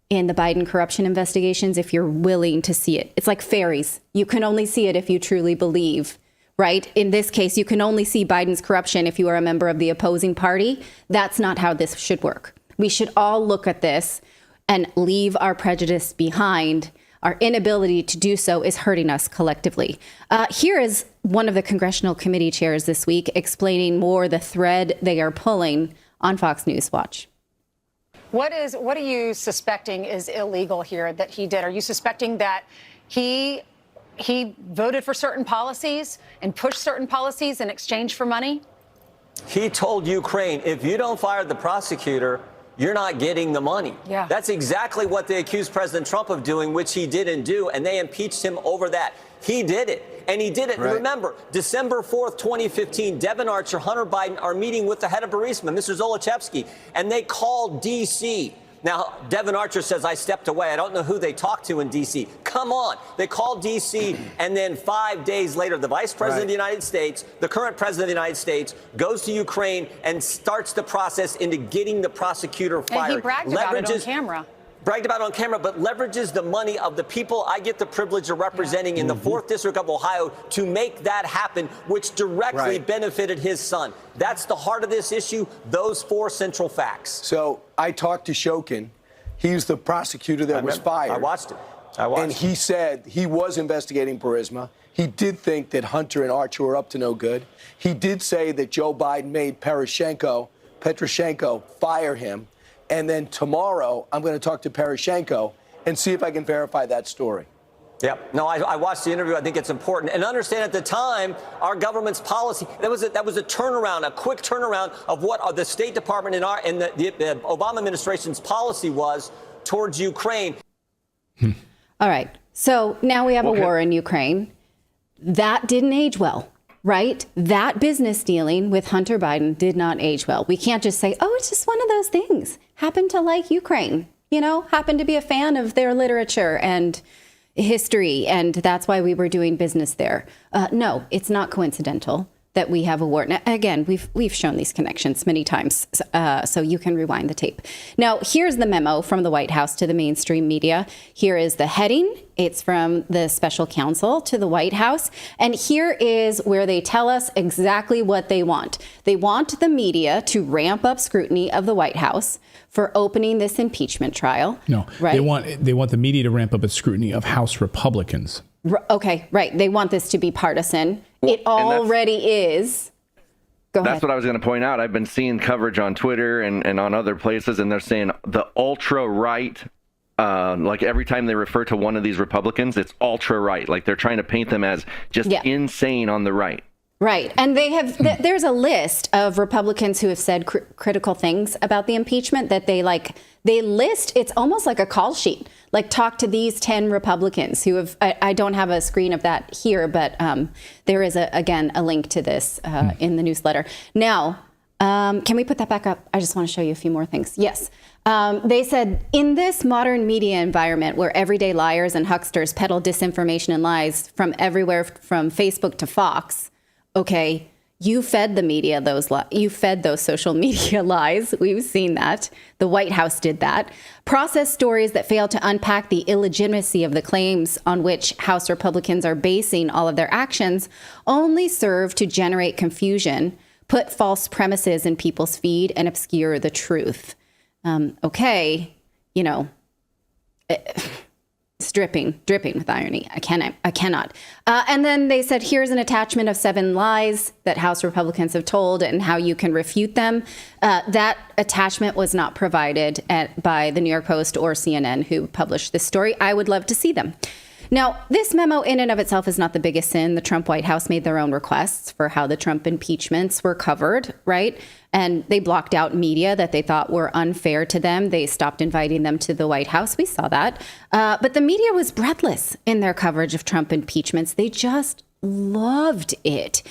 Speaker 22: in the Biden corruption investigations if you're willing to see it. It's like fairies. You can only see it if you truly believe. Right? In this case, you can only see Biden's corruption if you are a member of the opposing party. That's not how this should work. We should all look at this and leave our prejudice behind. Our inability to do so is hurting us collectively. Here is one of the congressional committee chairs this week explaining more the thread they are pulling on Fox News Watch.
Speaker 9: What are you suspecting is illegal here that he did? Are you suspecting that he voted for certain policies and pushed certain policies in exchange for money?
Speaker 10: He told Ukraine, if you don't fire the prosecutor, you're not getting the money.
Speaker 9: Yeah.
Speaker 10: That's exactly what they accused President Trump of doing, which he didn't do, and they impeached him over that. He did it, and he did it.
Speaker 11: Right.
Speaker 10: Remember, December 4th, 2015, Devin Archer, Hunter Biden are meeting with the head of Burisma, Mr. Zolochevsky, and they called D.C. Now, Devin Archer says, I stepped away. I don't know who they talked to in D.C. Come on. They called D.C., and then 5 days later, the vice president of the United States, the current president of the United States, goes to Ukraine and starts the process into getting the prosecutor fired.
Speaker 9: And he bragged about it on camera.
Speaker 10: Bragged about it on camera, but leverages the money of the people I get the privilege of representing in the 4th District of Ohio to make that happen, which directly benefited his son. That's the heart of this issue, those 4 central facts.
Speaker 24: So I talked to Shokin. He's the prosecutor that was fired.
Speaker 10: I watched it.
Speaker 24: And he said he was investigating Burisma. He did think that Hunter and Archer were up to no good. He did say that Joe Biden made Poroshenko fire him. And then tomorrow, I'm going to talk to Poroshenko and see if I can verify that story.
Speaker 10: Yep. No, I watched the interview. I think it's important. And understand at the time, our government's policy, that was a turnaround, a quick turnaround of what the State Department and the Obama administration's policy was towards Ukraine.
Speaker 22: All right. So now we have a war in Ukraine. That didn't age well, right? That business dealing with Hunter Biden did not age well. We can't just say, oh, it's just one of those things. Happened to like Ukraine, happened to be a fan of their literature and history, and that's why we were doing business there. No, it's not coincidental that we have a war. Now, again, we've shown these connections many times, so you can rewind the tape. Now, here's the memo from the White House to the mainstream media. Here is the heading. It's from the special counsel to the White House. And here is where they tell us exactly what they want. They want the media to ramp up scrutiny of the White House for opening this impeachment trial.
Speaker 3: No,
Speaker 22: right?
Speaker 3: They want the media to ramp up its scrutiny of House Republicans.
Speaker 22: Okay, right. They want this to be partisan. It already is. Go ahead.
Speaker 5: That's what I was going to point out. I've been seeing coverage on Twitter and on other places, and they're saying the ultra-right, like every time they refer to one of these Republicans, it's ultra-right. Like they're trying to paint them as just insane on the right.
Speaker 22: Right. And they have, there's a list of Republicans who have said critical things about the impeachment that they list. It's almost like a call sheet, like talk to these 10 Republicans who have, I don't have a screen of that here, but there is again, a link to this in the newsletter. Now, Can we put that back up? I just want to show you a few more things. Yes. They said, in this modern media environment where everyday liars and hucksters peddle disinformation and lies from everywhere, from Facebook to Fox, okay, you fed the media you fed those social media lies. We've seen that. The White House did that. Processed stories that fail to unpack the illegitimacy of the claims on which House Republicans are basing all of their actions only serve to generate confusion, put false premises in people's feed, and obscure the truth. Okay, you know, it's dripping with irony. I cannot. And then they said, here's an attachment of 7 lies that House Republicans have told and how you can refute them. That attachment was not provided by the New York Post or CNN, who published this story. I would love to see them. Now, this memo in and of itself is not the biggest sin. The Trump White House made their own requests for how the Trump impeachments were covered, right? And they blocked out media that they thought were unfair to them. They stopped inviting them to the White House. We saw that. But the media was breathless in their coverage of Trump impeachments. They just loved it.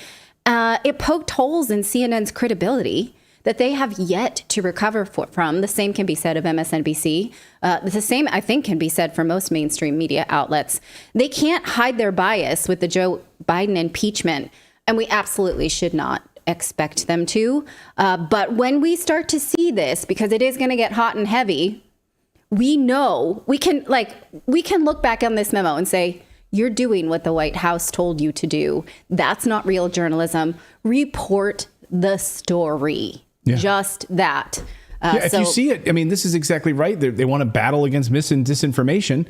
Speaker 22: It poked holes in CNN's credibility that they have yet to recover from. The same can be said of MSNBC. The same, I think, can be said for most mainstream media outlets. They can't hide their bias with the Joe Biden impeachment, and we absolutely should not expect them to. But when we start to see this, because it is going to get hot and heavy, we know we can look back on this memo and say, you're doing what the White House told you to do. That's not real journalism. Report the story. Yeah. Just that.
Speaker 3: If you see it, I mean, this is exactly right. They want to battle against mis and disinformation.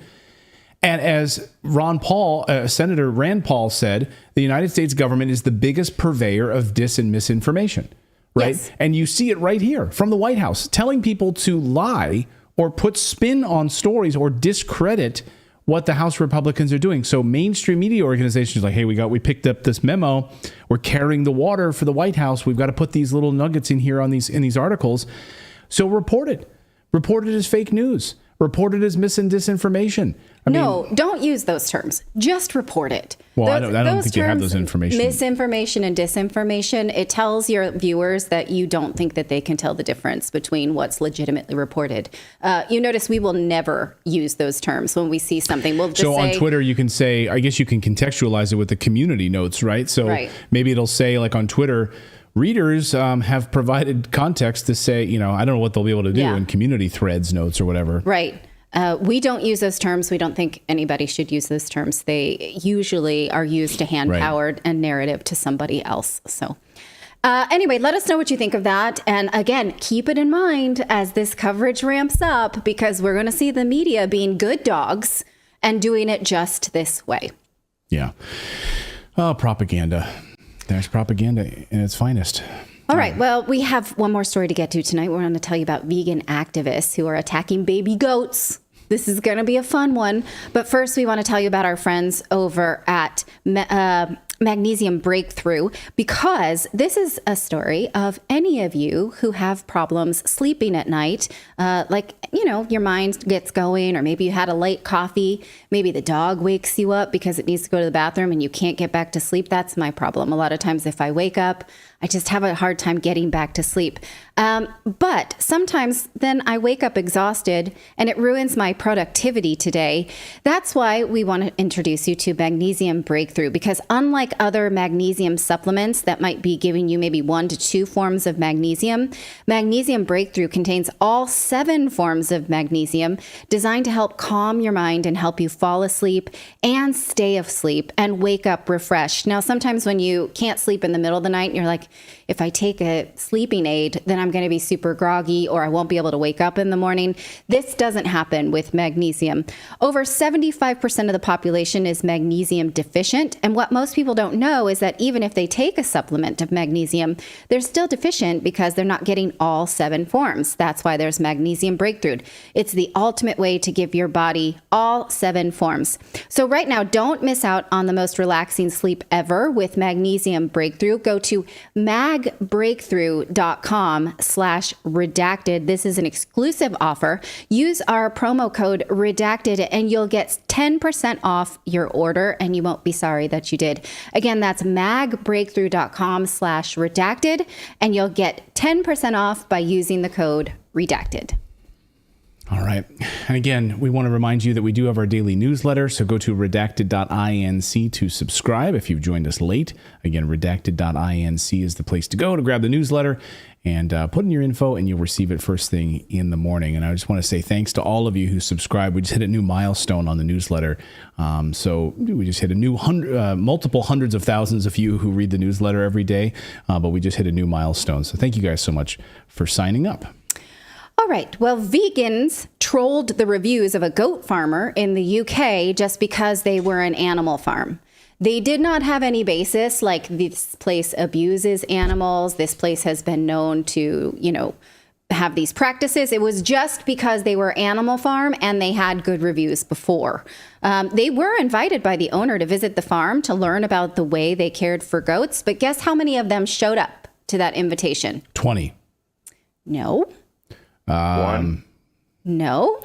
Speaker 3: And as Senator Rand Paul said, the United States government is the biggest purveyor of dis and misinformation, right? Yes. And you see it right here from the White House, telling people to lie or put spin on stories or discredit what the House Republicans are doing. So mainstream media organizations are like, hey, we picked up this memo. We're carrying the water for the White House. We've got to put these little nuggets in here in these articles. So report it. Report it as fake news. Report it as mis and disinformation.
Speaker 22: Don't use those terms. Just report it.
Speaker 3: Well, I don't think you have those information.
Speaker 22: Misinformation and disinformation, it tells your viewers that you don't think that they can tell the difference between what's legitimately reported. You notice we will never use those terms when we see something. We'll just say,
Speaker 3: on Twitter, you can say, I guess you can contextualize it with the community notes, right? So maybe it'll say, like on Twitter, readers have provided context to say, I don't know what they'll be able to do in community threads notes or whatever.
Speaker 22: Right. We don't use those terms. We don't think anybody should use those terms. They usually are used to hand powered a narrative to somebody else. So anyway, let us know what you think of that. And again, keep it in mind as this coverage ramps up, because we're going to see the media being good dogs and doing it just this way.
Speaker 3: Yeah. Oh, propaganda. There's propaganda in its finest.
Speaker 22: All right. Well, we have one more story to get to tonight. We're going to tell you about vegan activists who are attacking baby goats. This is going to be a fun one. But first, we want to tell you about our friends over at Magnesium Breakthrough, because this is a story of any of you who have problems sleeping at night, your mind gets going, or maybe you had a late coffee, maybe the dog wakes you up because it needs to go to the bathroom and you can't get back to sleep. That's my problem. A lot of times if I wake up, I just have a hard time getting back to sleep. But sometimes then I wake up exhausted and it ruins my productivity today. That's why we want to introduce you to Magnesium Breakthrough, because unlike other magnesium supplements that might be giving you maybe 1 to 2 forms of magnesium, Magnesium Breakthrough contains all 7 forms of magnesium, designed to help calm your mind and help you fall asleep and stay asleep and wake up refreshed. Now, sometimes when you can't sleep in the middle of the night, you're like, if I take a sleeping aid, then I'm going to be super groggy, or I won't be able to wake up in the morning. This doesn't happen with magnesium. Over 75% of the population is magnesium deficient. And what most people don't know is that even if they take a supplement of magnesium, they're still deficient because they're not getting all 7 forms. That's why there's Magnesium Breakthrough. It's the ultimate way to give your body all 7 forms. So right now, don't miss out on the most relaxing sleep ever with Magnesium Breakthrough. Go to magbreakthrough.com/redacted. This is an exclusive offer. Use our promo code redacted and you'll get 10% off your order, and you won't be sorry that you did. Again, that's magbreakthrough.com/redacted, and you'll get 10% off by using the code redacted.
Speaker 3: All right. And again, we want to remind you that we do have our daily newsletter. So go to redacted.inc to subscribe if you've joined us late. Again, redacted.inc is the place to go to grab the newsletter and put in your info, and you'll receive it first thing in the morning. And I just want to say thanks to all of you who subscribe. We just hit a new milestone on the newsletter. So we just hit a new multiple hundreds of thousands of you who read the newsletter every day. But we just hit a new milestone. So thank you guys so much for signing up.
Speaker 22: All right. Well, vegans trolled the reviews of a goat farmer in the UK just because they were an animal farm. They did not have any basis, like this place abuses animals. This place has been known to, have these practices. It was just because they were animal farm and they had good reviews before. They were invited by the owner to visit the farm to learn about the way they cared for goats. But guess how many of them showed up to that invitation?
Speaker 3: 20.
Speaker 22: No.
Speaker 5: One.
Speaker 22: No.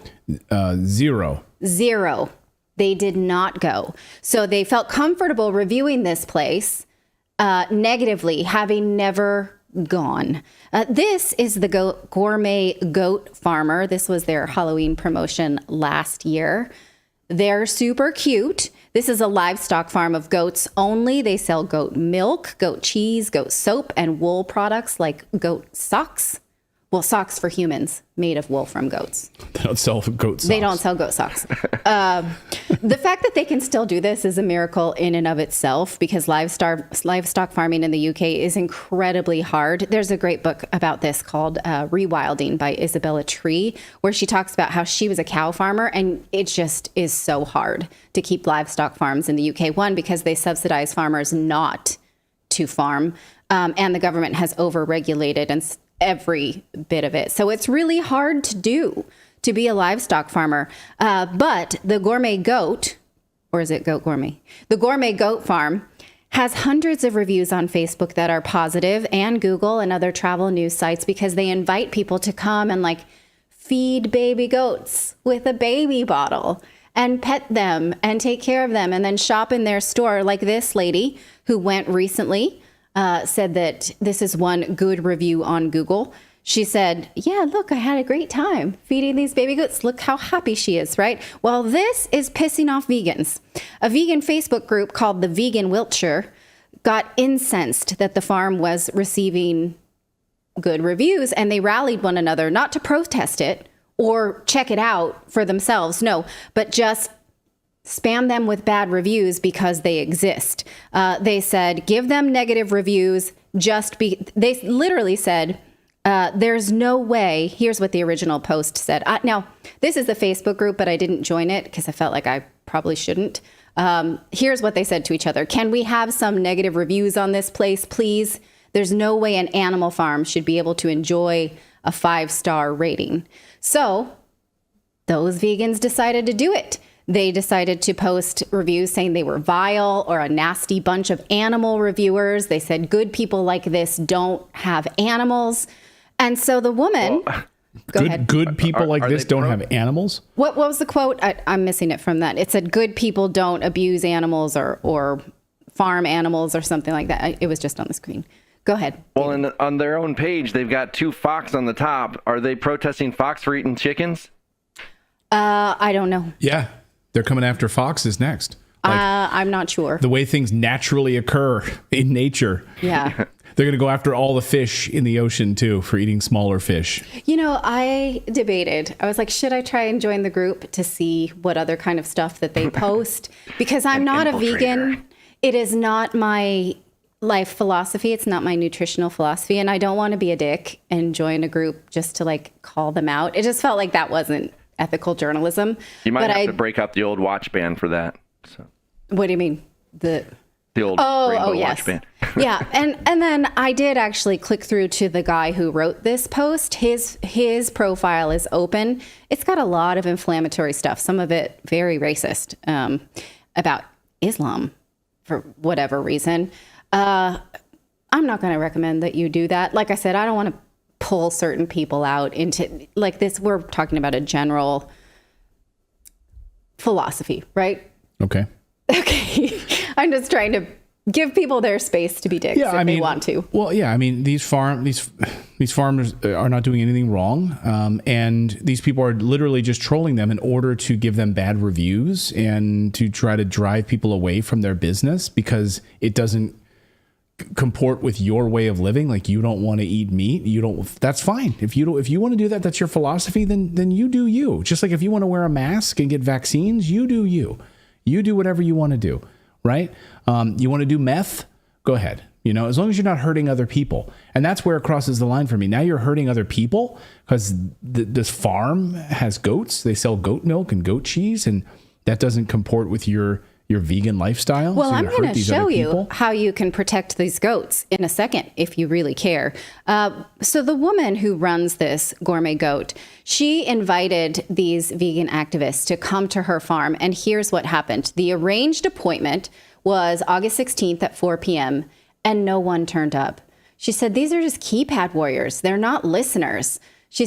Speaker 3: 0.
Speaker 22: 0. They did not go. So they felt comfortable reviewing this place negatively, having never gone. This is the Gourmet Goat Farmer. This was their Halloween promotion last year. They're super cute. This is a livestock farm of goats only. They sell goat milk, goat cheese, goat soap, and wool products like goat socks. Well, socks for humans made of wool from goats.
Speaker 3: They don't sell goat socks.
Speaker 22: They don't sell goat socks. The fact that they can still do this is a miracle in and of itself, because livestock farming in the UK is incredibly hard. There's a great book about this called Rewilding by Isabella Tree, where she talks about how she was a cow farmer, and it just is so hard to keep livestock farms in the UK. One, because they subsidize farmers not to farm, and the government has overregulated and every bit of it. So it's really hard to do, to be a livestock farmer. But the Gourmet Goat, or is it Goat Gourmet? The Gourmet Goat Farm has hundreds of reviews on Facebook that are positive, and Google and other travel news sites, because they invite people to come and feed baby goats with a baby bottle and pet them and take care of them and then shop in their store. Like this lady who went recently, said that this is one good review on Google. She said, yeah, look, I had a great time feeding these baby goats. Look how happy she is, right? Well, this is pissing off vegans. A vegan Facebook group called the Vegan Wiltshire got incensed that the farm was receiving good reviews, and they rallied one another not to protest it or check it out for themselves. No, but just spam them with bad reviews because they exist. They said, give them negative reviews. They literally said, there's no way. Here's what the original post said. Now, this is the Facebook group, but I didn't join it because I felt like I probably shouldn't. Here's what they said to each other. Can we have some negative reviews on this place, please? There's no way an animal farm should be able to enjoy a 5-star rating. So those vegans decided to do it. They decided to post reviews saying they were vile or a nasty bunch of animal reviewers. They said good people like this don't have animals. And so the woman... Go ahead.
Speaker 3: Good people like this don't have animals?
Speaker 22: What was the quote? I'm missing it from that. It said good people don't abuse animals or farm animals or something like that. It was just on the screen. Go ahead.
Speaker 5: Well, and on their own page, they've got 2 fox on the top. Are they protesting fox for eating chickens?
Speaker 22: I don't know.
Speaker 3: Yeah. They're coming after foxes next.
Speaker 22: I'm not sure.
Speaker 3: The way things naturally occur in nature.
Speaker 22: Yeah.
Speaker 3: They're going to go after all the fish in the ocean, too, for eating smaller fish.
Speaker 22: I debated. I was like, should I try and join the group to see what other kind of stuff that they post? Because I'm not a vegan. It is not my life philosophy. It's not my nutritional philosophy. And I don't want to be a dick and join a group just to call them out. It just felt like that wasn't ethical journalism.
Speaker 5: You might have to break out the old watch band for that. So.
Speaker 22: What do you mean? The
Speaker 5: old rainbow watch band.
Speaker 22: Yeah. And then I did actually click through to the guy who wrote this post. His profile is open. It's got a lot of inflammatory stuff, some of it very racist, about Islam for whatever reason. I'm not going to recommend that you do that. Like I said, I don't want to pull certain people out into like this. We're talking about a general philosophy, right?
Speaker 3: Okay.
Speaker 22: Okay. I'm just trying to give people their space to be dicks if they want to.
Speaker 3: Well, yeah, I mean, these farmers are not doing anything wrong, and these people are literally just trolling them in order to give them bad reviews and to try to drive people away from their business because it doesn't comport with your way of living. Like you don't want to eat meat, that's fine. If you want to do that, that's your philosophy, then you do you. Just like if you want to wear a mask and get vaccines, you do you. You do whatever you want to do, right? You want to do meth? Go ahead. As long as you're not hurting other people. And that's where it crosses the line for me. Now you're hurting other people because this farm has goats. They sell goat milk and goat cheese, and that doesn't comport with your vegan lifestyle.
Speaker 22: Well,
Speaker 3: so
Speaker 22: I'm going to show you how you can protect these goats in a second if you really care. So the woman who runs this gourmet goat, she invited these vegan activists to come to her farm. And here's what happened. The arranged appointment was August 16th at 4 p.m. and no one turned up. She said, these are just keypad warriors. They're not listeners. She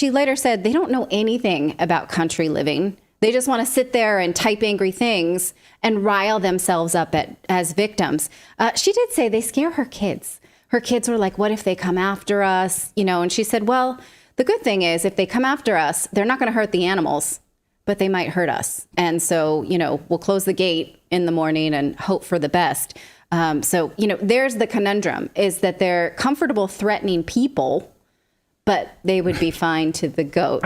Speaker 22: later said they don't know anything about country living. They just want to sit there and type angry things and rile themselves up as victims. She did say they scare her kids. Her kids were like, what if they come after us? And she said, well, the good thing is if they come after us, they're not going to hurt the animals, but they might hurt us. And so, we'll close the gate in the morning and hope for the best. So, there's the conundrum is that they're comfortable threatening people, but they would be fine to the goats.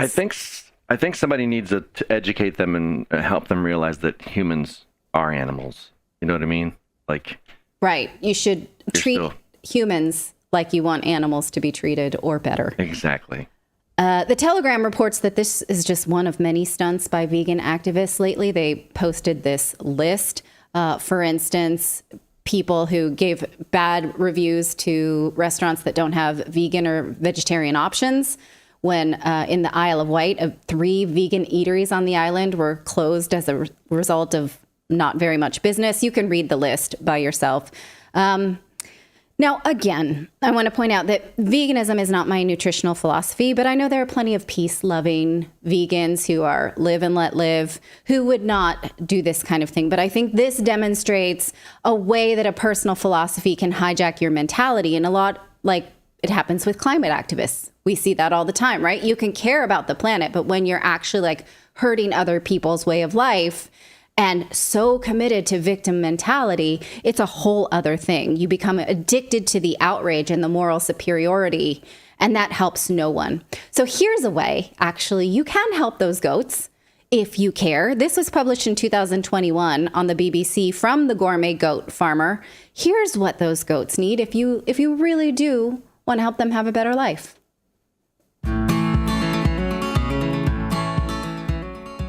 Speaker 5: I think somebody needs to educate them and help them realize that humans are animals. You know what I mean?
Speaker 22: Right. You should treat humans like you want animals to be treated or better.
Speaker 5: Exactly.
Speaker 22: The Telegram reports that this is just one of many stunts by vegan activists lately. They posted this list. For instance, people who gave bad reviews to restaurants that don't have vegan or vegetarian options. When in the Isle of Wight, 3 vegan eateries on the island were closed as a result of not very much business. You can read the list by yourself. Now, again, I want to point out that veganism is not my nutritional philosophy, but I know there are plenty of peace-loving vegans who are live and let live, who would not do this kind of thing. But I think this demonstrates a way that a personal philosophy can hijack your mentality, and a lot like it happens with climate activists. We see that all the time, right? You can care about the planet, but when you're actually hurting other people's way of life and so committed to victim mentality, it's a whole other thing. You become addicted to the outrage and the moral superiority, and that helps no one. So here's a way, actually, you can help those goats if you care. This was published in 2021 on the BBC from the gourmet goat farmer. Here's what those goats need if you really do want to help them have a better life.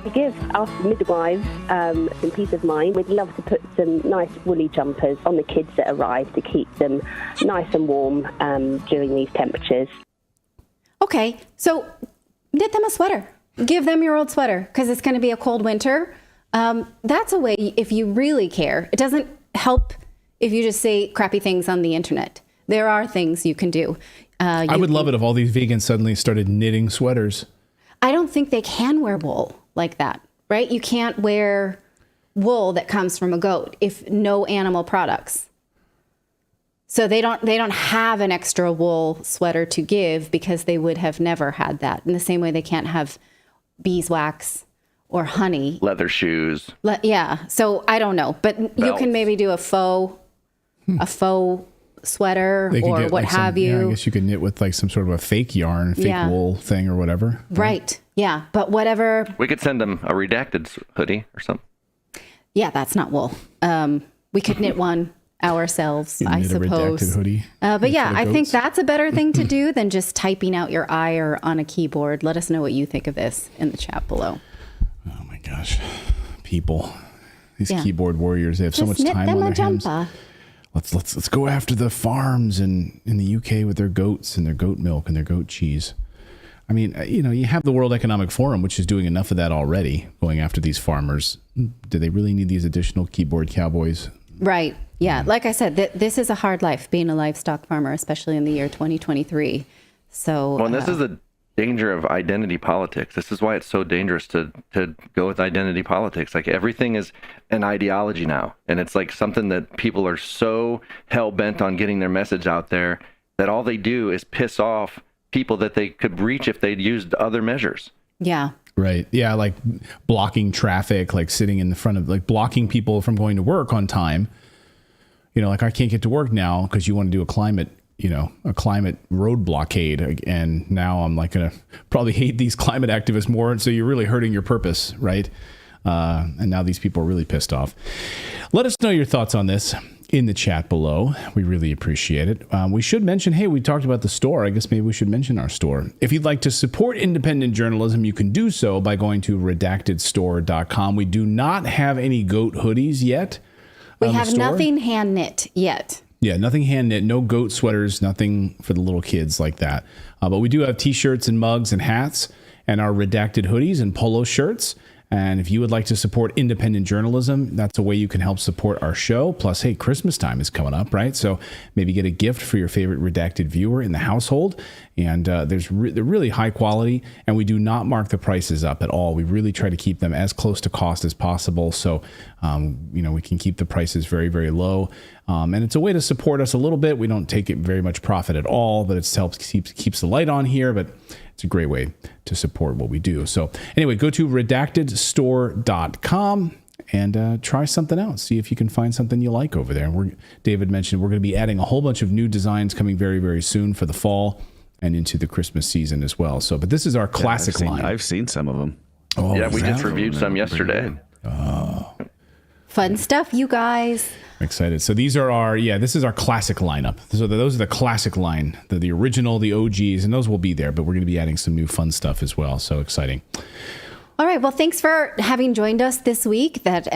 Speaker 4: To give us midwives some peace of mind, we'd love to put some nice woolly jumpers on the kids that arrive to keep them nice and warm during these temperatures.
Speaker 22: Okay, so knit them a sweater. Give them your old sweater because it's going to be a cold winter. That's a way if you really care. It doesn't help if you just say crappy things on the internet. There are things you can do.
Speaker 3: I would love it if all these vegans suddenly started knitting sweaters.
Speaker 22: I don't think they can wear wool like that, right? You can't wear wool that comes from a goat if no animal products. So they don't have an extra wool sweater to give because they would have never had that. In the same way they can't have beeswax or honey.
Speaker 5: Leather shoes.
Speaker 22: Yeah. So I don't know, but you can maybe do a faux sweater or what have you.
Speaker 3: Yeah, I guess you could knit with some sort of a fake yarn, fake wool thing or whatever.
Speaker 22: Right. Yeah. But whatever.
Speaker 5: We could send them a redacted hoodie or something.
Speaker 22: Yeah, that's not wool. We could knit one ourselves, I suppose.
Speaker 3: A redacted hoodie.
Speaker 22: But yeah, I think that's a better thing to do than just typing out your ire on a keyboard. Let us know what you think of this in the chat below.
Speaker 3: Oh my gosh. People. These keyboard warriors, they have so much time on their hands. Let's go after the farms in the UK with their goats and their goat milk and their goat cheese. I mean, you have the World Economic Forum, which is doing enough of that already, going after these farmers. Do they really need these additional keyboard cowboys?
Speaker 22: Right. Yeah, like I said, this is a hard life being a livestock farmer, especially in the year 2023. So,
Speaker 5: well, and this is the danger of identity politics. This is why it's so dangerous to go with identity politics. Like everything is an ideology now, and it's like something that people are so hell bent on getting their message out there that all they do is piss off people that they could reach if they'd used other measures.
Speaker 22: Yeah.
Speaker 3: Right. Yeah. Like blocking traffic, like sitting in the front of, like blocking people from going to work on time. You know, like I can't get to work now because you want to do a climate road blockade. And now I'm like going to probably hate these climate activists more. And so you're really hurting your purpose. Right. And now these people are really pissed off. Let us know your thoughts on this in the chat below. We really appreciate it. We should mention, hey, we talked about the store. I guess maybe we should mention our store. If you'd like to support independent journalism, you can do so by going to redactedstore.com. We do not have any goat hoodies yet.
Speaker 22: We have nothing hand knit yet.
Speaker 3: Yeah, nothing hand knit, no goat sweaters, nothing for the little kids like that. But we do have t-shirts and mugs and hats and our redacted hoodies and polo shirts. And if you would like to support independent journalism, that's a way you can help support our show. Plus, hey, Christmas time is coming up, right? So maybe get a gift for your favorite redacted viewer in the household. And they're really high quality, and we do not mark the prices up at all. We really try to keep them as close to cost as possible. So, we can keep the prices very, very low. And it's a way to support us a little bit. We don't take it very much profit at all, but it helps keeps the light on here. But it's a great way to support what we do. So anyway, go to redactedstore.com and try something out. See if you can find something you like over there. David mentioned we're going to be adding a whole bunch of new designs coming very, very soon for the fall and into the Christmas season as well. So, but this is our classic line.
Speaker 23: I've seen some of them.
Speaker 5: Oh, yeah, we just reviewed some yesterday.
Speaker 22: Fun stuff, you guys.
Speaker 3: I'm excited. So these are this is our classic lineup. So those are the classic line, the original, the OGs, and those will be there, but we're going to be adding some new fun stuff as well. So exciting.
Speaker 22: All right. Well, thanks for having joined us this week. That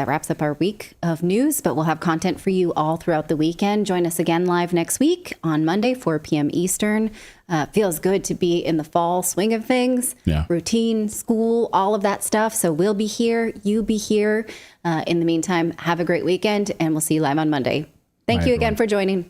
Speaker 22: wraps up our week of news, but we'll have content for you all throughout the weekend. Join us again live next week on Monday, 4 p.m. Eastern. Feels good to be in the fall swing of things.
Speaker 3: Yeah.
Speaker 22: Routine, school, all of that stuff. So we'll be here. You be here. In the meantime, have a great weekend, and we'll see you live on Monday. Thank you again for joining.